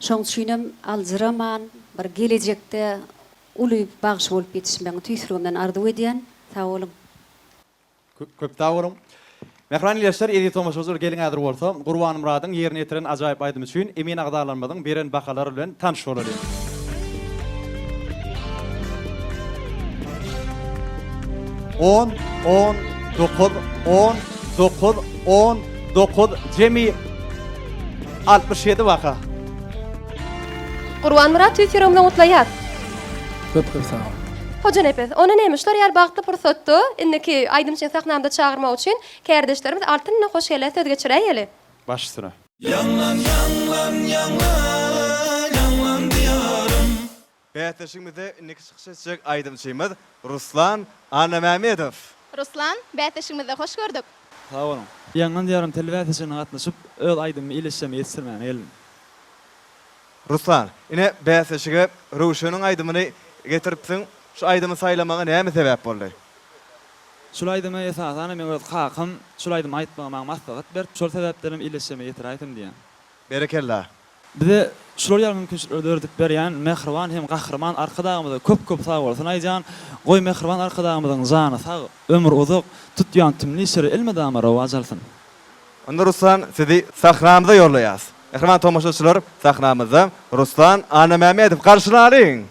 şoň üçinem alжыraman bir gelecekde uly bagş bolup ýetişmeňi tüýsürgenden arzu edýän. Sag bolun. Köp sag bolun. Mehran ileşler edi tomaşazlar gelin adyr bolsa, Gurban Muradyň ýerine ýetiren ajaýyp aýdym üçin emin agdalanmadyň beren bakalary bilen tanış bolary. On, 9, jemi 67 vaka. Gurban Murat tüýsürgenden utlaýar. Köp sağ ol. Hoca nepes, ona nemişler ýar bagtly pursatdy. Indiki aýdym üçin sahnamda çağırmak üçin kärdeşlerimiz altyny hoş gelýär söz geçirýäli. Baş üstüne. Yanlan diyarım. Bäteşigimizde indiki çykyşyk aýdymçymyz Ruslan Anamamedov. Ruslan, bäteşigimizde hoş gördük. Sağ olun. Yanlan diyarım televiziýasyna gatnaşyp öz aýdymy ilişemi ýetirmän elim. Ruslan, ine bäteşige Ruşanyň aýdymyny getiripsiň. Şu aýdymy saýlamaga näme sebäp boldy? Şol aýdymy esasana men öz kakam şol aýdymy aýtmagama maslahat berip, şol sebäplerim ilişemi ýetirýärdim diýen. Berekella. Bize şol ýar mümkinçilikler ördüp berýän Mehriban hem Gahrman arkadagymyzda köp sag bolsun aýjan. Goý Mehriban arkadagymyzyň jany sag, ömür uzak, tutýan tümli şeýle ilmedama rawazalsyn. Onda Ruslan sizi sahnamyza ýollayas. Mehriban tomaşaçylar, sahnamyzda Ruslan Anamamedov garşylaryň.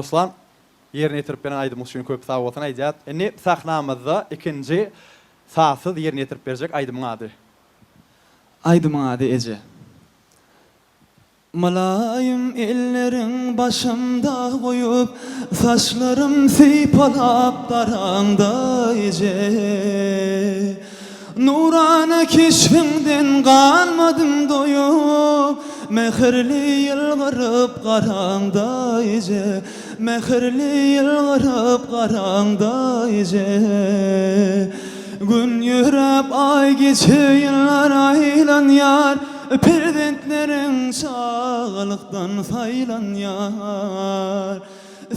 Ruslan ýerine ýetirip beren aýdym üçin köp sag bolsun aýdýat. Indi sahnamyzda ikinji sasyz ýerine ýetirip berjek aýdymyň ady. Aýdymyň ady Ece. Malayım ellerin başımda koyup, saçlarım sıypalap daranda Ece. Nurane keşfimden kalmadım doyup, Mehirli yılgırıp qarağında ice Mehirli yılgırıp qarağında ice Gün yürüp ay geçiyor yıllar aylan yar Prezidentlerin sağlıktan saylan yar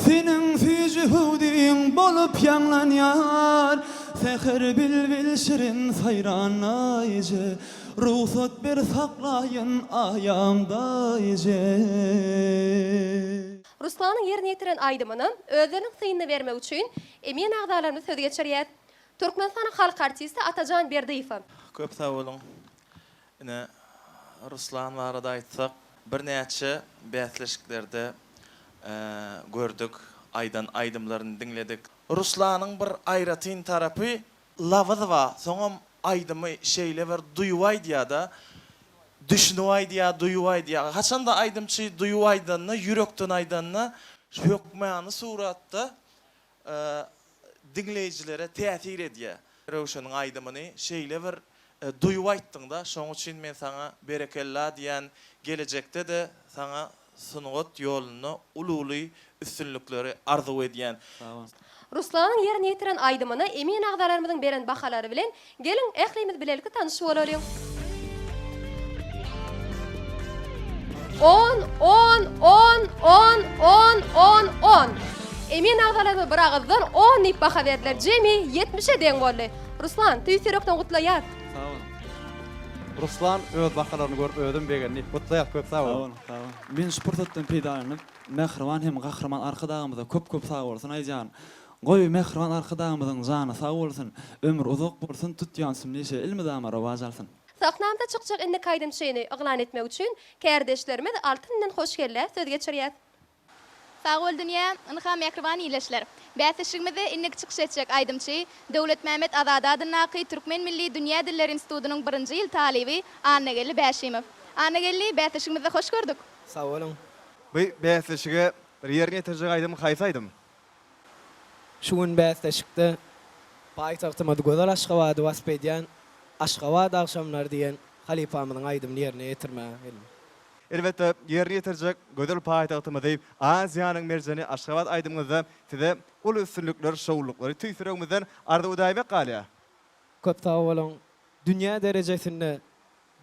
Senin fücudin bolup yanlan yar Fehir bilbil şirin sayran ayce Ruhsat bir saklayın ayağımda ice Ruslan'ın yerini yetiren aydımını özlerinin sıyını vermek için emin ağdalarını söz geçiriyet. Türkmenistan'ın halk artisti Atacan Berdiyev. Köp sağ olun. Ine Ruslan barada aytsak, bir näçe bäsleşiklerde gördük, aydan aydımlarını dinledik. Ruslanyň bir aýratyn tarapy lawaz wa, soňam aydymı şeýle bir duýuway diýada, düşünüway diýa, duýuway diýa. Haçanda aydymçy duýuwaydanna, yürekden aydanna hökmany suratda dinleyicilere täsir edýär. Röwşanyň aydymyny şeýle bir duýuwaytdyň da, şoň üçin men sana berekella diýen, gelecekde de sana sunugat ýoluny ululy üstünlükleri arzu edýän. Ruslan'ın yerini yetiren aydımını emin ağdalarımızın beren bahaları bilen gelin ehlimiz bilelikle tanışıp olalım. 10. Emin ağdalarımız bir ağızdan 10 nip baha verdiler. Cemi 70'e den oldu. Ruslan, tüysürökten kutlayat. Sağ olun. Ruslan öz bakalarını görüp ödüm begenni. Kutlayak köp sağ olun. Men sportatdan peýdalanyp, Mehriban hem Gahryman arkadagymyza köp sağ bolsun aýjan. Goý Mehriban arkadagymyzyň jany sağ bolsun, ömür uzak bolsun, tutýan sümleşe ilmi dama rowaj alsyn. Sahnamda çykjak indi kaydym şeýini ýylan etmek üçin kärdeşlerimiz altından hoş gelýär, söz geçirýär. Sağ ol dünýä, ynha Mehriban iýleşler. Bäsleşigimizde innik çykyş etjek aýdymçy Döwlet Mämet Azada adynaky Türkmen Milli Dünýä Diller Institutynyň 1-nji ýyl talibi Annegeli Bäşimow. Annegeli, bäsleşigimizde hoş gördük. Sağ olun. Bu bäsleşige bir ýerine ýetirjek aýdym haýsaýdym. Şu gün bäsleşikde paýtagtymyz gözel Aşgabatdy wasp edýän Aşgabat akşamlar diýen halifamyň aýdymyny ýerine ýetirmäge geldim. Elbette ýerine ýetirjek gözel paýtagtymyzy Aziýanyň merjeni Aşgabat aýdymyňyzda size ul üstünlükler, şowlukları tüýsüregimizden ardy udaýbek galýa. Köp sağ olun. Dünýä derejesinde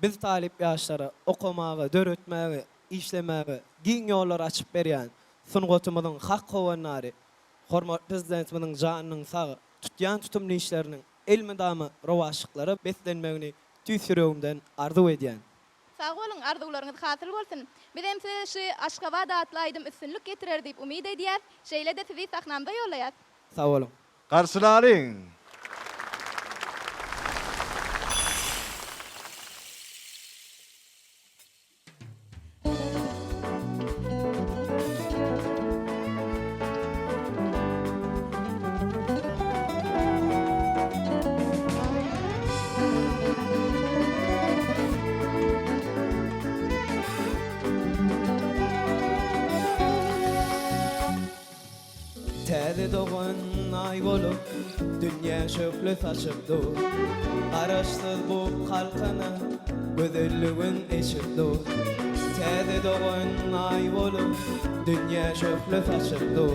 biz talip ýaşlara okamagy, döretmäge, işlemäge giň ýollar açyp berýän sunugatymyzyň hak gowanlary, hormat prezidentimiň janynyň sagy, tutýan tutumly işleriniň elmi damy rowaşlyklary beslenmegini tüýsüregimden arzu edýän. Sağ olun, arzuwlaryňyz hasyl bolsun. Biz hem size şu Aşgabat adly aýdym üstünlük getirer diýip umyd edýär. Şeýle de sizi sahnamda ýollaýar. Sağ olun. Garşylaryň. Täze doğan ay bolup dünýä şökle saçypdy. Garaşsyz bu halkana gözelligin eşitdi. Täze doğan ay bolup dünýä şökle saçypdy.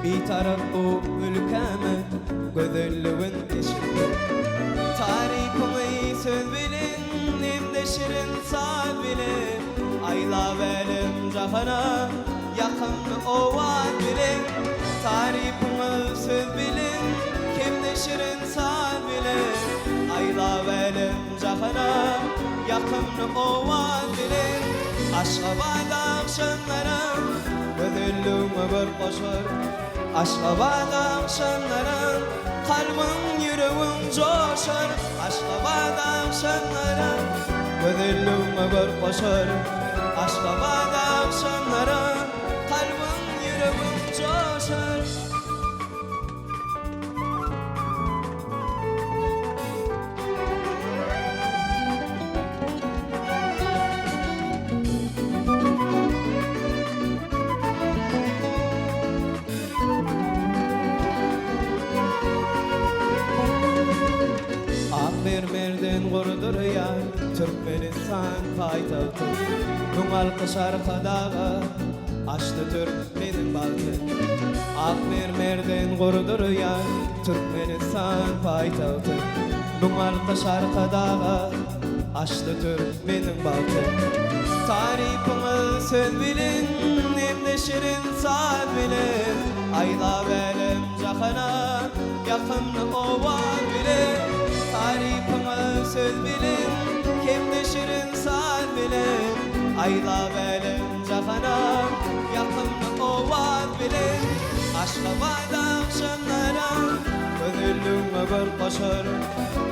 Bir taraf bu ülkeme gözelligin eşitdi. Tarihimi söz bilen nemde şirin saat bilen ayla belim jahana yakın owan bilen. Tarifimi söz bilin, kimde şirin saat bilin. Ayla belim jahana, yakınlı ovan bilin. Aşgabat akşamlara, gözelliğime bir koşar. Aşgabat akşamlara, kalbim yüreğim coşar. Aşgabat akşamlara, gözelliğime bir koşar. Aşgabat akşamlara, kalbim yüreğim coşar. Ah bir merden gurdur yar, Türkmenistan paytahtı Gün alkış arkadağı Açtı Türkmenin baltı Ak mermerden kurduruyan Türkmenistan paytahtı Gün alkış arkadağı Açtı Türkmenin baltı Tarifini söz bilin Nemde şirin saat bilin Ayla velem cahana Yakınlı oval bilin Tarifini söz bilin Kimde şirin saat bilin Ayla velem cahana Yakınlı oval bilin Aşka badam şanlara Gönüllüğüme bir koşar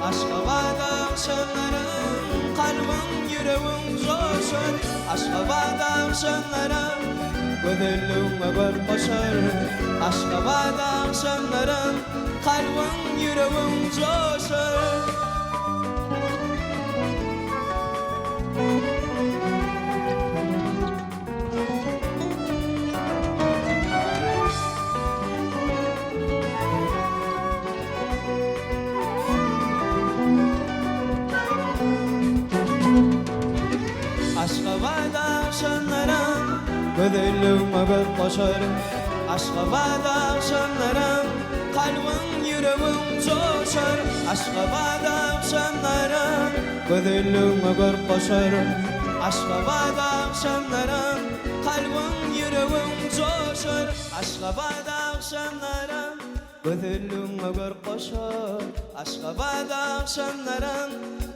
Aşka badam şanlara Kalbim yüreğim coşar Aşka badam şanlara Gönüllüğüme bir koşar Aşka badam şanlara Kalbim yüreğim coşar Aşka badam şanlara Gönüllüğüme bir koşar Aşka badam şanlara Kalbim yüreğim coşar Aşka badam şanlara Gönüllüğüme bir koşar Aşka badam şanlara Kalbim yüreğim coşar Aşka badam şanlara Gönüllüğüme bir koşar Aşka badam şanlara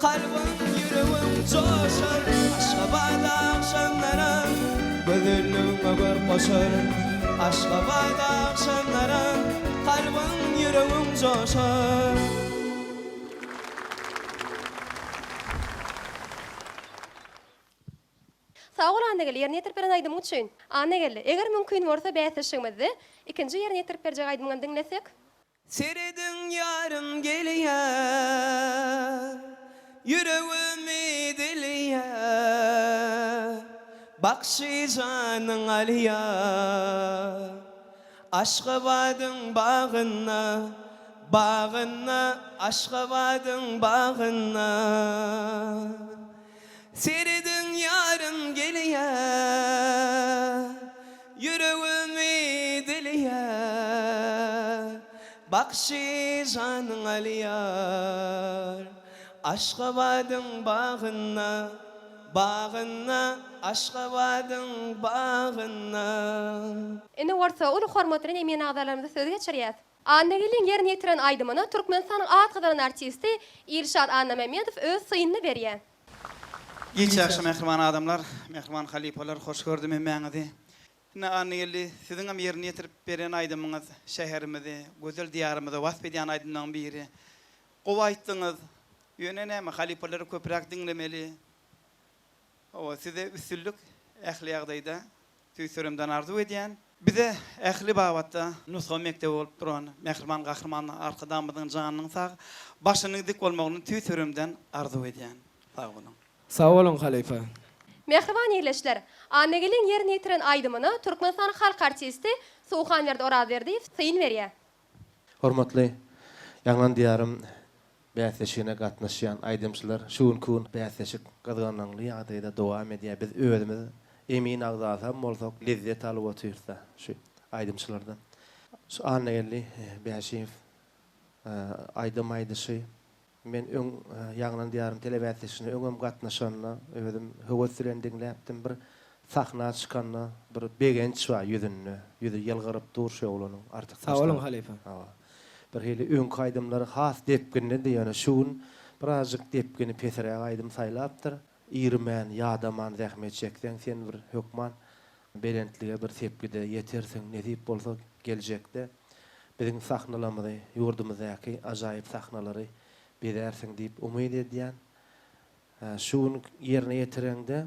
Kalbim yüreğim coşar Aşka badam şanlara Gönüllüğüme bir koşar Aşka badam şanlara Kalbim yüreğim coşar Sağ ol annegeli, yerine yetirip beren aydım üçün. Annegeli, eğer mümkün varsa bäsleşigimizi ikinci yerine yetirip berjek aydymyňy dinlesek. Seredin yarım geliye Yüreğimi diliye Bakşı canın aliye Aşkabadın bağına Bağına Aşkabadın bağına Seredin yarım geliye Yüreğimi diliye Bakşı canın aliyar Aşkabadın bağına Bağına Aşkabadın bağına Ene warsa ulu hormatlaryň emen agdalarymyza söz geçirýär. Annegiliň yerine yetiren aydymyny Türkmenistanyň at gydaran artisti İrşad Annamamedov öz synyny berýär. Geç akşam mehriban adamlar, mehriban halipalar, hoş gördüm emeğinizi. Ne anneli, sizin hem yerine yetirip beren aydımınız, şehirimizi, güzel diyarımızı vasfediyen aydımdan biri. Kovayttınız, yöneneme halipaları köprek dinlemeli. O size üstünlük, ehli yağdayda, tüysürümden arzu ediyen. Bize ehli babatta, nuska mektebi olup duran, mehriban kahramanlı arkadamızın canının sağ, başının dik olmağını tüysürümden arzu ediyen. Sağ olun. Sağ olun halifa. Mehriban ýerleşler, annegiliň yerine yetiren aydymyny Türkmenistan halk artisti Suğan Berdi Oraberdiýew syn berýär. Hormatly ýaňlan diýarym bäsleşigine gatnaşýan aýdymçylar, şuun kun bäsleşik gazananly ýagdaýda dowam edýär. Biz özümiz emin agzasam bolsak lezzet alyp otursa şu aýdymçylardan. Şu annegili bäşif aýdym aýdyşy men öň ýaňlan diýarym telebäsleşigine öňem gatnaşanyna özüm höwetlendim bir sahna çykanyna bir begenç var ýüzünde ýüzü ýylgyryp durşy olanyň artyk. Sağ olun halifa. Bir hili öň kaýdymlary has depginde diýeni şuun birazjyk depgini peserä aýdym saýlapdyr. İrmen, ýadaman zähmet çeksen sen bir hökman belentlige bir sepgide ýetersiň nesip bolsa geljekde biziň sahnalarymyzy ýurdumyzdaky ajaýyp sahnalary berersiň diýip umyd edýän. Şuun ýerine ýetirende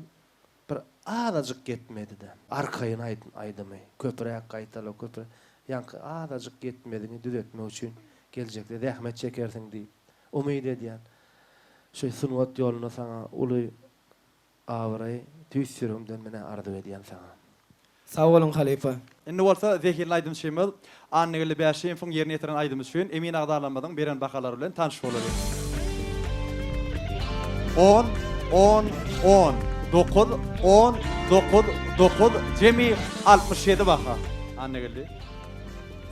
bir azajyk getmedi-de. Arkaýyn aýdymy, köpräk gaýtaly köpräk ýanky azajyk getmediňi düzeltmek üçin geljekde zähmet çekersiň diýip umyd edýän. Şu sunwat ýoluna saňa uly awry tüýsürümden mene arzu edýän saňa. Sağ olun halifa. Indi bolsa zehirli aýdymçymyz annegili bäşiň yerine ýetiren aýdymyz üçin emin agdarlanmadan beren bakalary bilen tanış bolarys. 10 10 9 10 9 9 jemi 67 baka. Anne geldi.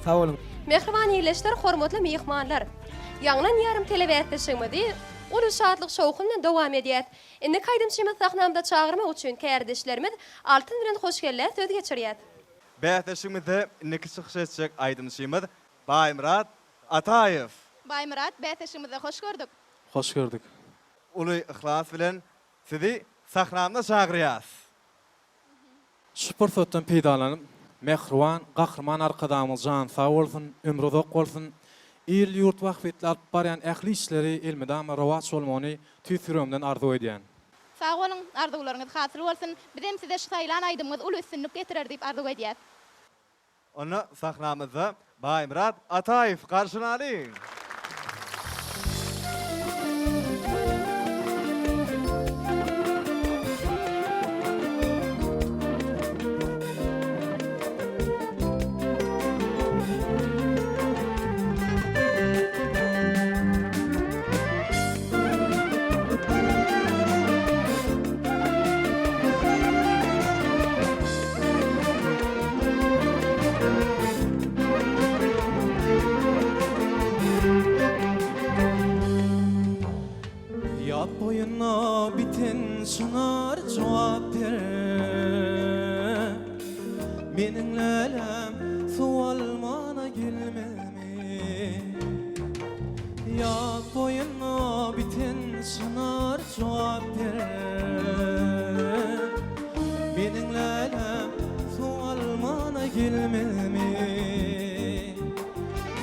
Sağ olun. Mehriban iyleşler, hormatly mehmanlar. Ýagnan ýarym telewiziýasymyzy ulu şadlyk şowky bilen dowam edýär. Indi kaýdymçymy sahnamda çağırmak üçin kärdeşlerimiz altyn bilen hoş gelýär söz geçirýär. Bäteşigimizde indiki çykyş etjek aýdymçymyz Baýmurat Ataýew. Baýmurat, bäteşigimize hoş gördük. Hoş gördük. Uly ihlas bilen sizi sahnamda çağırýas. Şu pursatdan peýdalanyp, mehriban, gahrman arkadamyz jan sag bolsun, ömrü uzak bolsun. Il ýurt wagtly alyp barýan ähli işleri elmedam rawat bolmany tüýsürümden arzu edýän. Sag bolun, arzularyňyz hasyl bolsun. Biz hem size şaýlan aýdymyz uly üstünlük getirer diýip arzu edýär. Onu sahnamyzda Baýmurat Ataýew garşylaýar. Yat boyuna biten sunar cevap ver. Menin lelem sualmana gelmemi. Yat boyuna biten sunar cevap ver. Menin lelem sualmana gelmemi.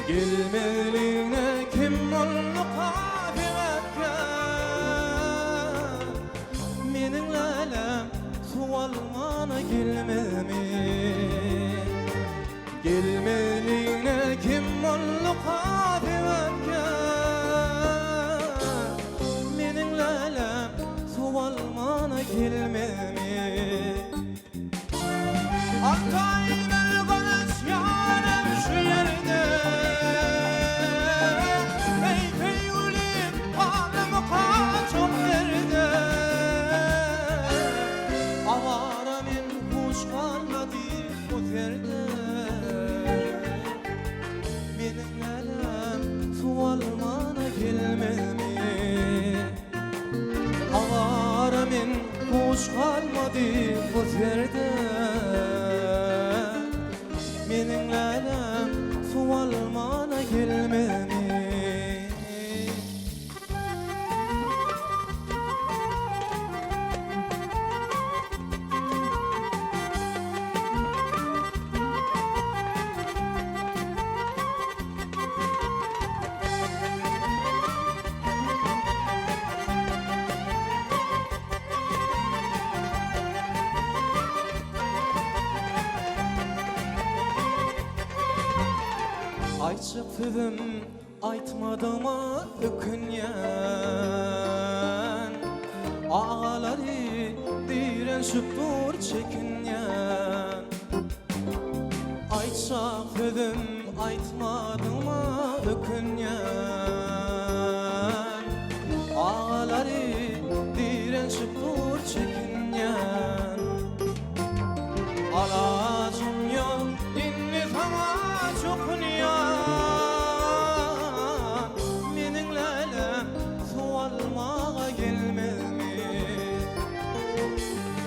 Gelmeliğine kim oldu kafimetka. Menin lelem sualmana gelmemi. Gelmeliğine kim oldu kafimetka. Menin lelem sualmana gelmemi. Atayım el konuş yarım şu yerde. Ey peygulim alımı kaçım nerede. Avara min kuş kalmadı bu yerde. Benim lelem sualmana gelmemi. Avara min kuş kalmadı bu yerde. Benim lelem sualmana gelmemi. Ayçık sözüm aytmadama ökünyen. Ağaları direnşip dur çekinyen. Ayçık sözüm aytmadama ökünyen. Ağaları direnşip dur çekinyen. Alacım yok inni sana çokunyan. Menin lelem sualmağa gelmemi.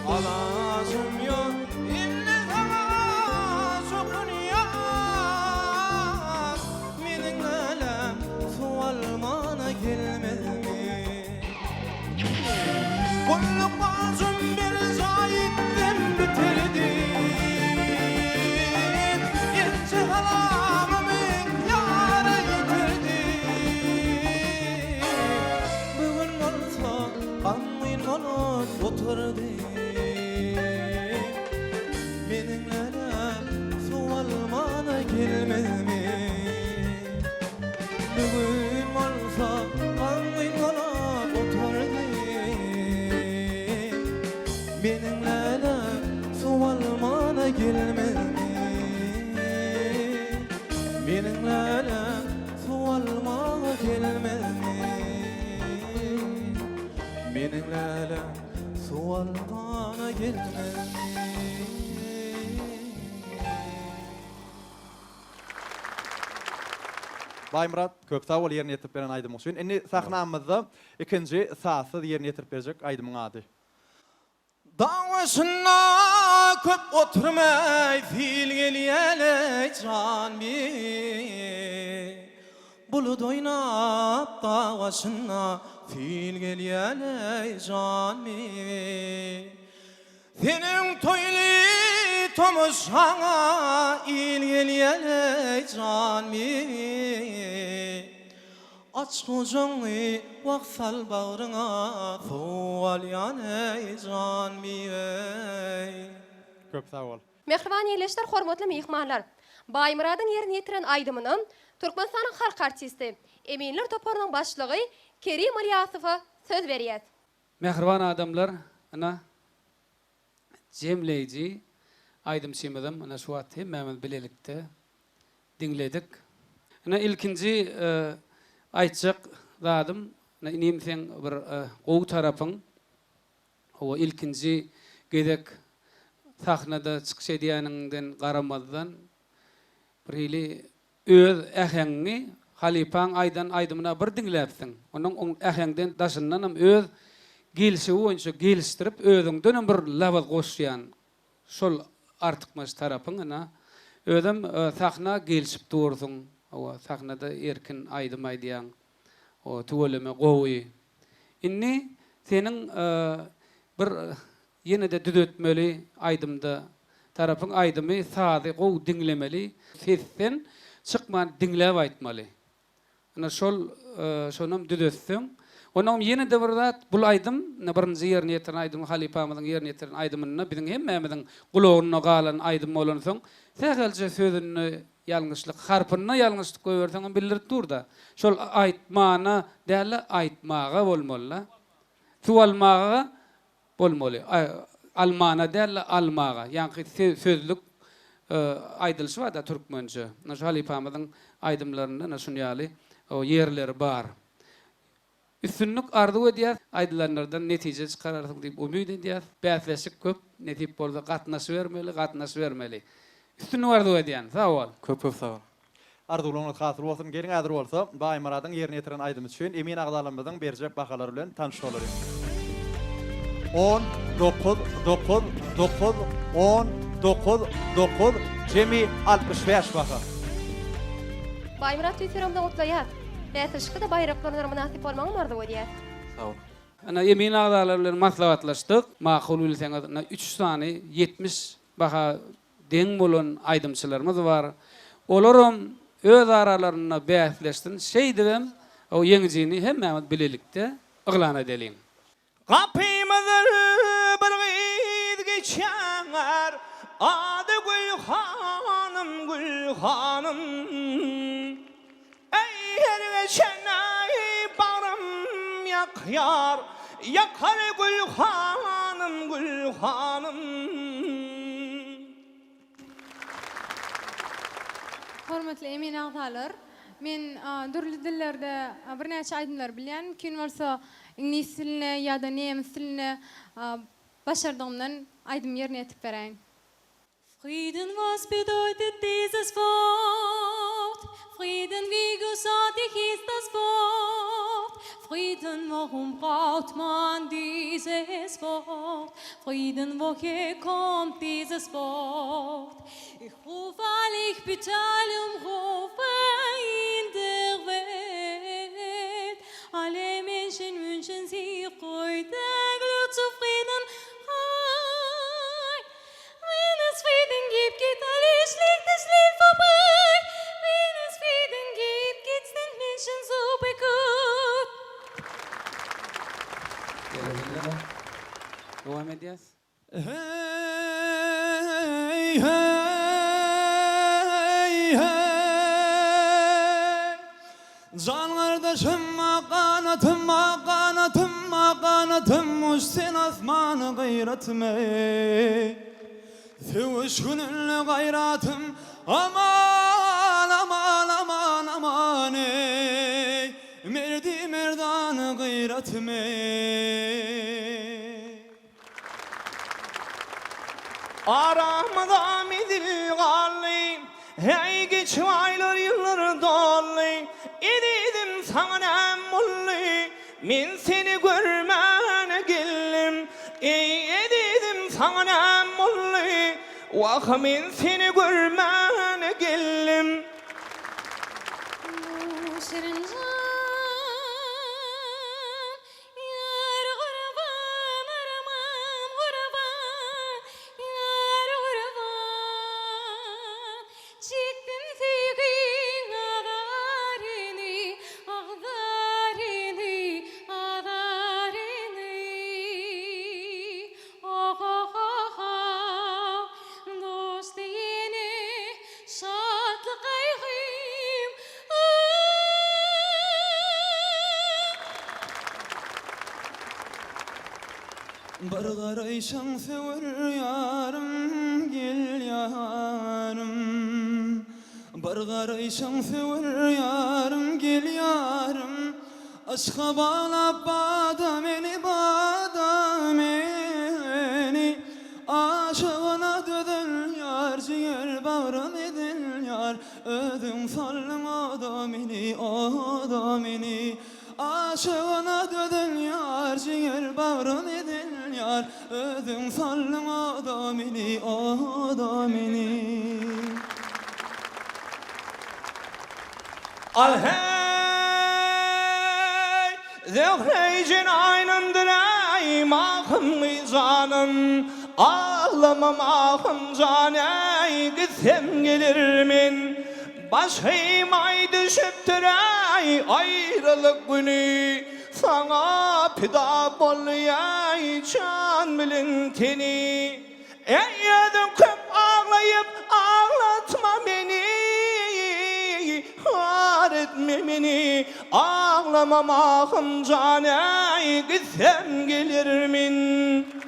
Alacım yok inni sana çokunyan. Menin lelem sualmağa gelmemi. Kulluk bazım bir zayittim bitirdim. Yence halamımı yara yitirdim. Bugün olsa kanlıyın olup oturdim. Benim lelem sualmana gelmemi. Bugün olsa kanlıyın olup oturdum. Benim lelem sualmana gelmemi. Benim lelem sualmana gelmemi. Benim seninle sualgana gelmem. Baymurat köp ol yerine yetirip beren aydym üçün. Indi sahnamızda ikinci sahasy yerine yetirip berjek aydymyň ady. Dağışına köp oturmay fil geliyele can mi. Bulut oynap dağışına fil geliyele can mi. Senin toyli tomuşana il geliyele can mi. Aç kocanı vaksal bağrına sual yani can mi. Köp sağ ol. Mehriban ýerleşler, hormatly mehmanlar. Baýmuradyn ýerini ýetiren aýdymyny Türkmenistanyň halk artisti Eminler Topornyň başlygy Kerim Alyasowa söz berýär. Mehriban adamlar, ana jemleýiji aýdym şemedim, ana şu wagt hemmämiz bilelikde dinledik. Ana ilkinji aýtjak zadym, ana inim sen bir gowy tarapyň o ilkinji gedek sahnada çykyş edýäniňden garamazdan bir hili öz äheňini Halipaň aýdan aýdymyna bir dinläpsiň. Onuň äheňden daşyndan öz gelişi boýunça geliştirip özüňden bir lawaz goşýan. Şol artykmaz tarapyň ana özüm sahna gelişip durdyň. O sahnada erkin aýdym aýdýan. O tuweleme gowy. Inni seniň bir yine de düdetmeli aýdymda tarapyň aýdymy sady gow dinlemeli. Sessen çykman dinläp aýtmaly. Ana şol şonam düdetseň onam yine de bir zat bul aýdym, birinji ýerine ýetiren aýdym Halipamyň ýerine ýetiren aýdymyny biziň hemmämiziň gulagyna galan aýdym bolan soň sägelçe sözüni ýalňyşlyk, harpyny ýalňyşlyk goýberseň bildirip durda. Şol aýtmana däle aýtmaga bolmaly. Sualmaga bolmaly. Almana däle almaga. Ýani sözlük aýdylşy var da türkmençe. Naşo Halipamyň aýdymlarynda naşuny ýaly o yerleri bar. Üstünlük ardy edýär, aýdylanlardan netije çykararsyk diýip umyt edýär. Bäsleşik köp, netip bolsa gatnaşy bermeli. Üstünlük ardy edýän. Sag ol. Köp sag ol. Ardulygyňyz hasyl bolsun, geriň adyr bolsa, Baýmuradyň ýerine ýetiren aýdym üçin Emin agdalarymyzyň berjek bahalary bilen tanış bolarys. 10 9 9 9 10 9 9 jemi 65 baha. Baýmurat tüýserimde otlaýar. Bäsleşikde de baýraklaryna münasip bolmagyň ardy edýär. Sag ol. Ana Emin agdalar bilen maslahatlaşdyk. Makul bilseňiz 3 sany 70 baha deň bolan aýdymçylarymyz bar. Olaram öz aralaryna bäsleşsin. Şeýdibem o ýeňjini hemmämiz bilelikde yglan edelim. Kapymyzyr bir gyz geçer ady Gül hanım Ey her geçen ay barım yakyar yakar Gül hanım Hormatly Emin agdalar, men dürli dillerde bir näçe aýdymlar bilýän, mümkin bolsa ingliz diline ýa-da nemis diline başardygymdan aýdym ýerine ýetip bereň. Frieden, was bedeutet dieses Wort? Frieden, wie großartig ist das Wort? Frieden, warum braucht man dieses Wort? Frieden, woher kommt dieses Wort? Ich rufe all, ich bitte alle rufe in der Welt. Alle Menschen wünschen sich heute Glück, Zufriedenheit. Wenn es Frieden gibt, geht alles schlechtes Leben vorbei. Wenn es Frieden gibt, geht's den Menschen super gut. Devam edýäs. Hey hey hey Can kardeşim kanatım Uçsin asmanı gayretime Seviş gönüllü gayratım Aman ey Merdi merdanı gayretime Aramda midil galli Hey geç aylar yıllar dolly İdidim sana mulli Min seni görmene gellim İdidim sana mulli Vah min seni görmene gellim Bargarayşan sever yarım gel yarım Bargarayşan sever yarım gel yarım Aşka bağlap badameni badameni Aşığına dödül yar ciğer bağrım edil yar Ödüm sallım adamini adamini Aşığına dödül yar ciğer bağrım edil yar Ödüm sallım adamini adamini Al hey Zevheycin aynımdır ey mahım canım Ağlamam ahım caney gitsem gelirmin Başım ay düşüptür ey ayrılık günü Sana pida boluyay can bilin teni Ey yedim köp ağlayıp ağlatma beni Har etme beni Ağlamam ahım caney gitsem gelirmin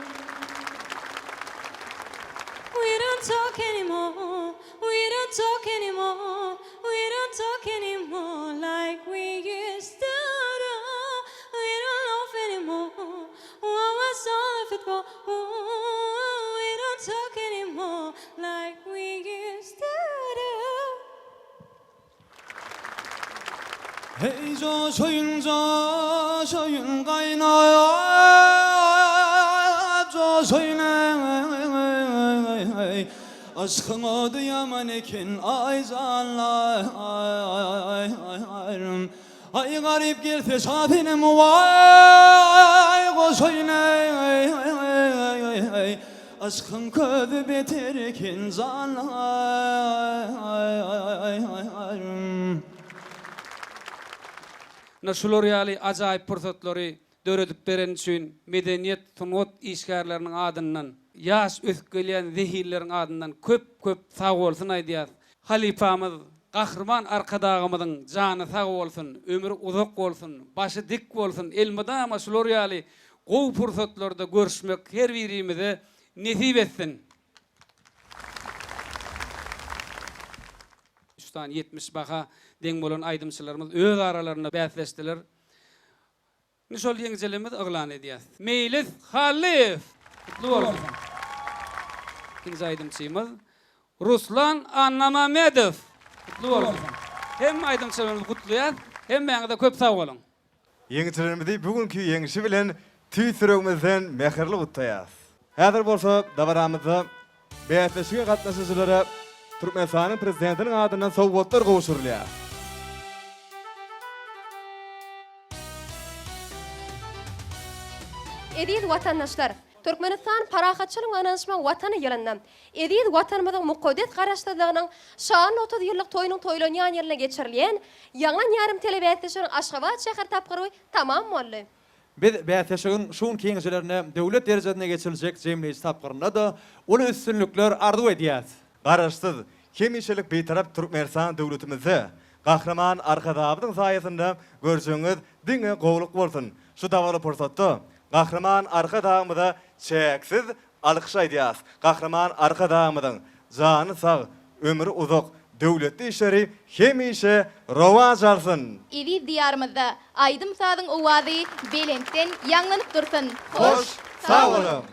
We don't talk anymore. We don't talk anymore. We don't talk anymore like we used to do. We don't laugh anymore. What was all of it for? We don't talk anymore like we used to do. Hey coşuyun kaynıyor coşuyun Aşkın odu yaman ekin ay canlarım Ay garip gelse şafinim vay coşuyun Aşkın ködü beter ekin canlarım Naşular ýaly ajaýyp pursatlary döredip beren üçin medeniýet sunwat işgärleriniň adyndan ýaş ösüp gelýän zehirleriň adyndan köp sag bolsun aýdýar. Halifamyz Gahrman arkadagymyzyň jany sag bolsun, ömür uzak bolsun, başy dik bolsun. Elmada maşular ýaly gowy pursatlarda görüşmek her birimize nesip etsin. Üstan 70 baka deň bolan aýdymçylarymyz öz aralarynda bäsleşdiler. Nişol ýeňjelimiz oglan edýär. Meylis Halif. Kutlu bolsun. Ikinci aýdymçymyz Ruslan Annamamedow. Kutlu bolsun. Hem aýdymçylarymyz kutluýar, hem maňa köp sag bolun. Ýeňçilerimizi bugünkü ýeňişi bilen tüýsüregimizden mehirli gutlaýas. Häzir bolsa dabaramyzda bäsleşige gatnaşyjylara Türkmenistanyň prezidentiniň adyndan sowgatlar gowuşurlar. Edid vatandaşlar, Türkmenistan parahatçylyk ananşmaň watany ýylynda edid watanymyzyň mukaddes garaşdyrylygynyň şan 30 ýyllyk toýunyň toýlanýan ýerine geçirilýän ýaňlan ýarym telewiziýanyň Aşgabat şäher tapgyry tamam boldy. Biz bäsleşigin şuň keňişlerine döwlet derejesine geçiriljek jemleýiş tapgyrynda da ulu üstünlükler arzu edýäs. Garaşsyz, kemişelik beýtarap Türkmenistan döwletimizi Gahrman arkadaşlygyň saýasynda görüşüňiz diňe gowluk bolsun. Şu dawala pursatda Gahrman arkadaşymyza çeksiz alkyş aýdýas. Gahrman arkadaşymyzyň jany sag, ömrü uzak, döwletli işleri hemişe rowaj alsyn. Evi diyarımızda aýdym sadyň owazy belentden ýanglanyp dursun. Hoş, sag bolun.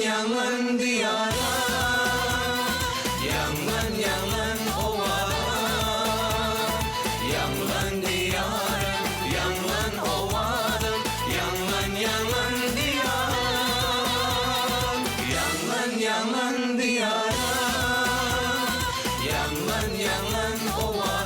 yaman diyara, yaman yaman ovadım, yaman diyarım, yaman ovadım, yaman yaman diyarım, yaman yaman diyarım, yaman yaman ovadım.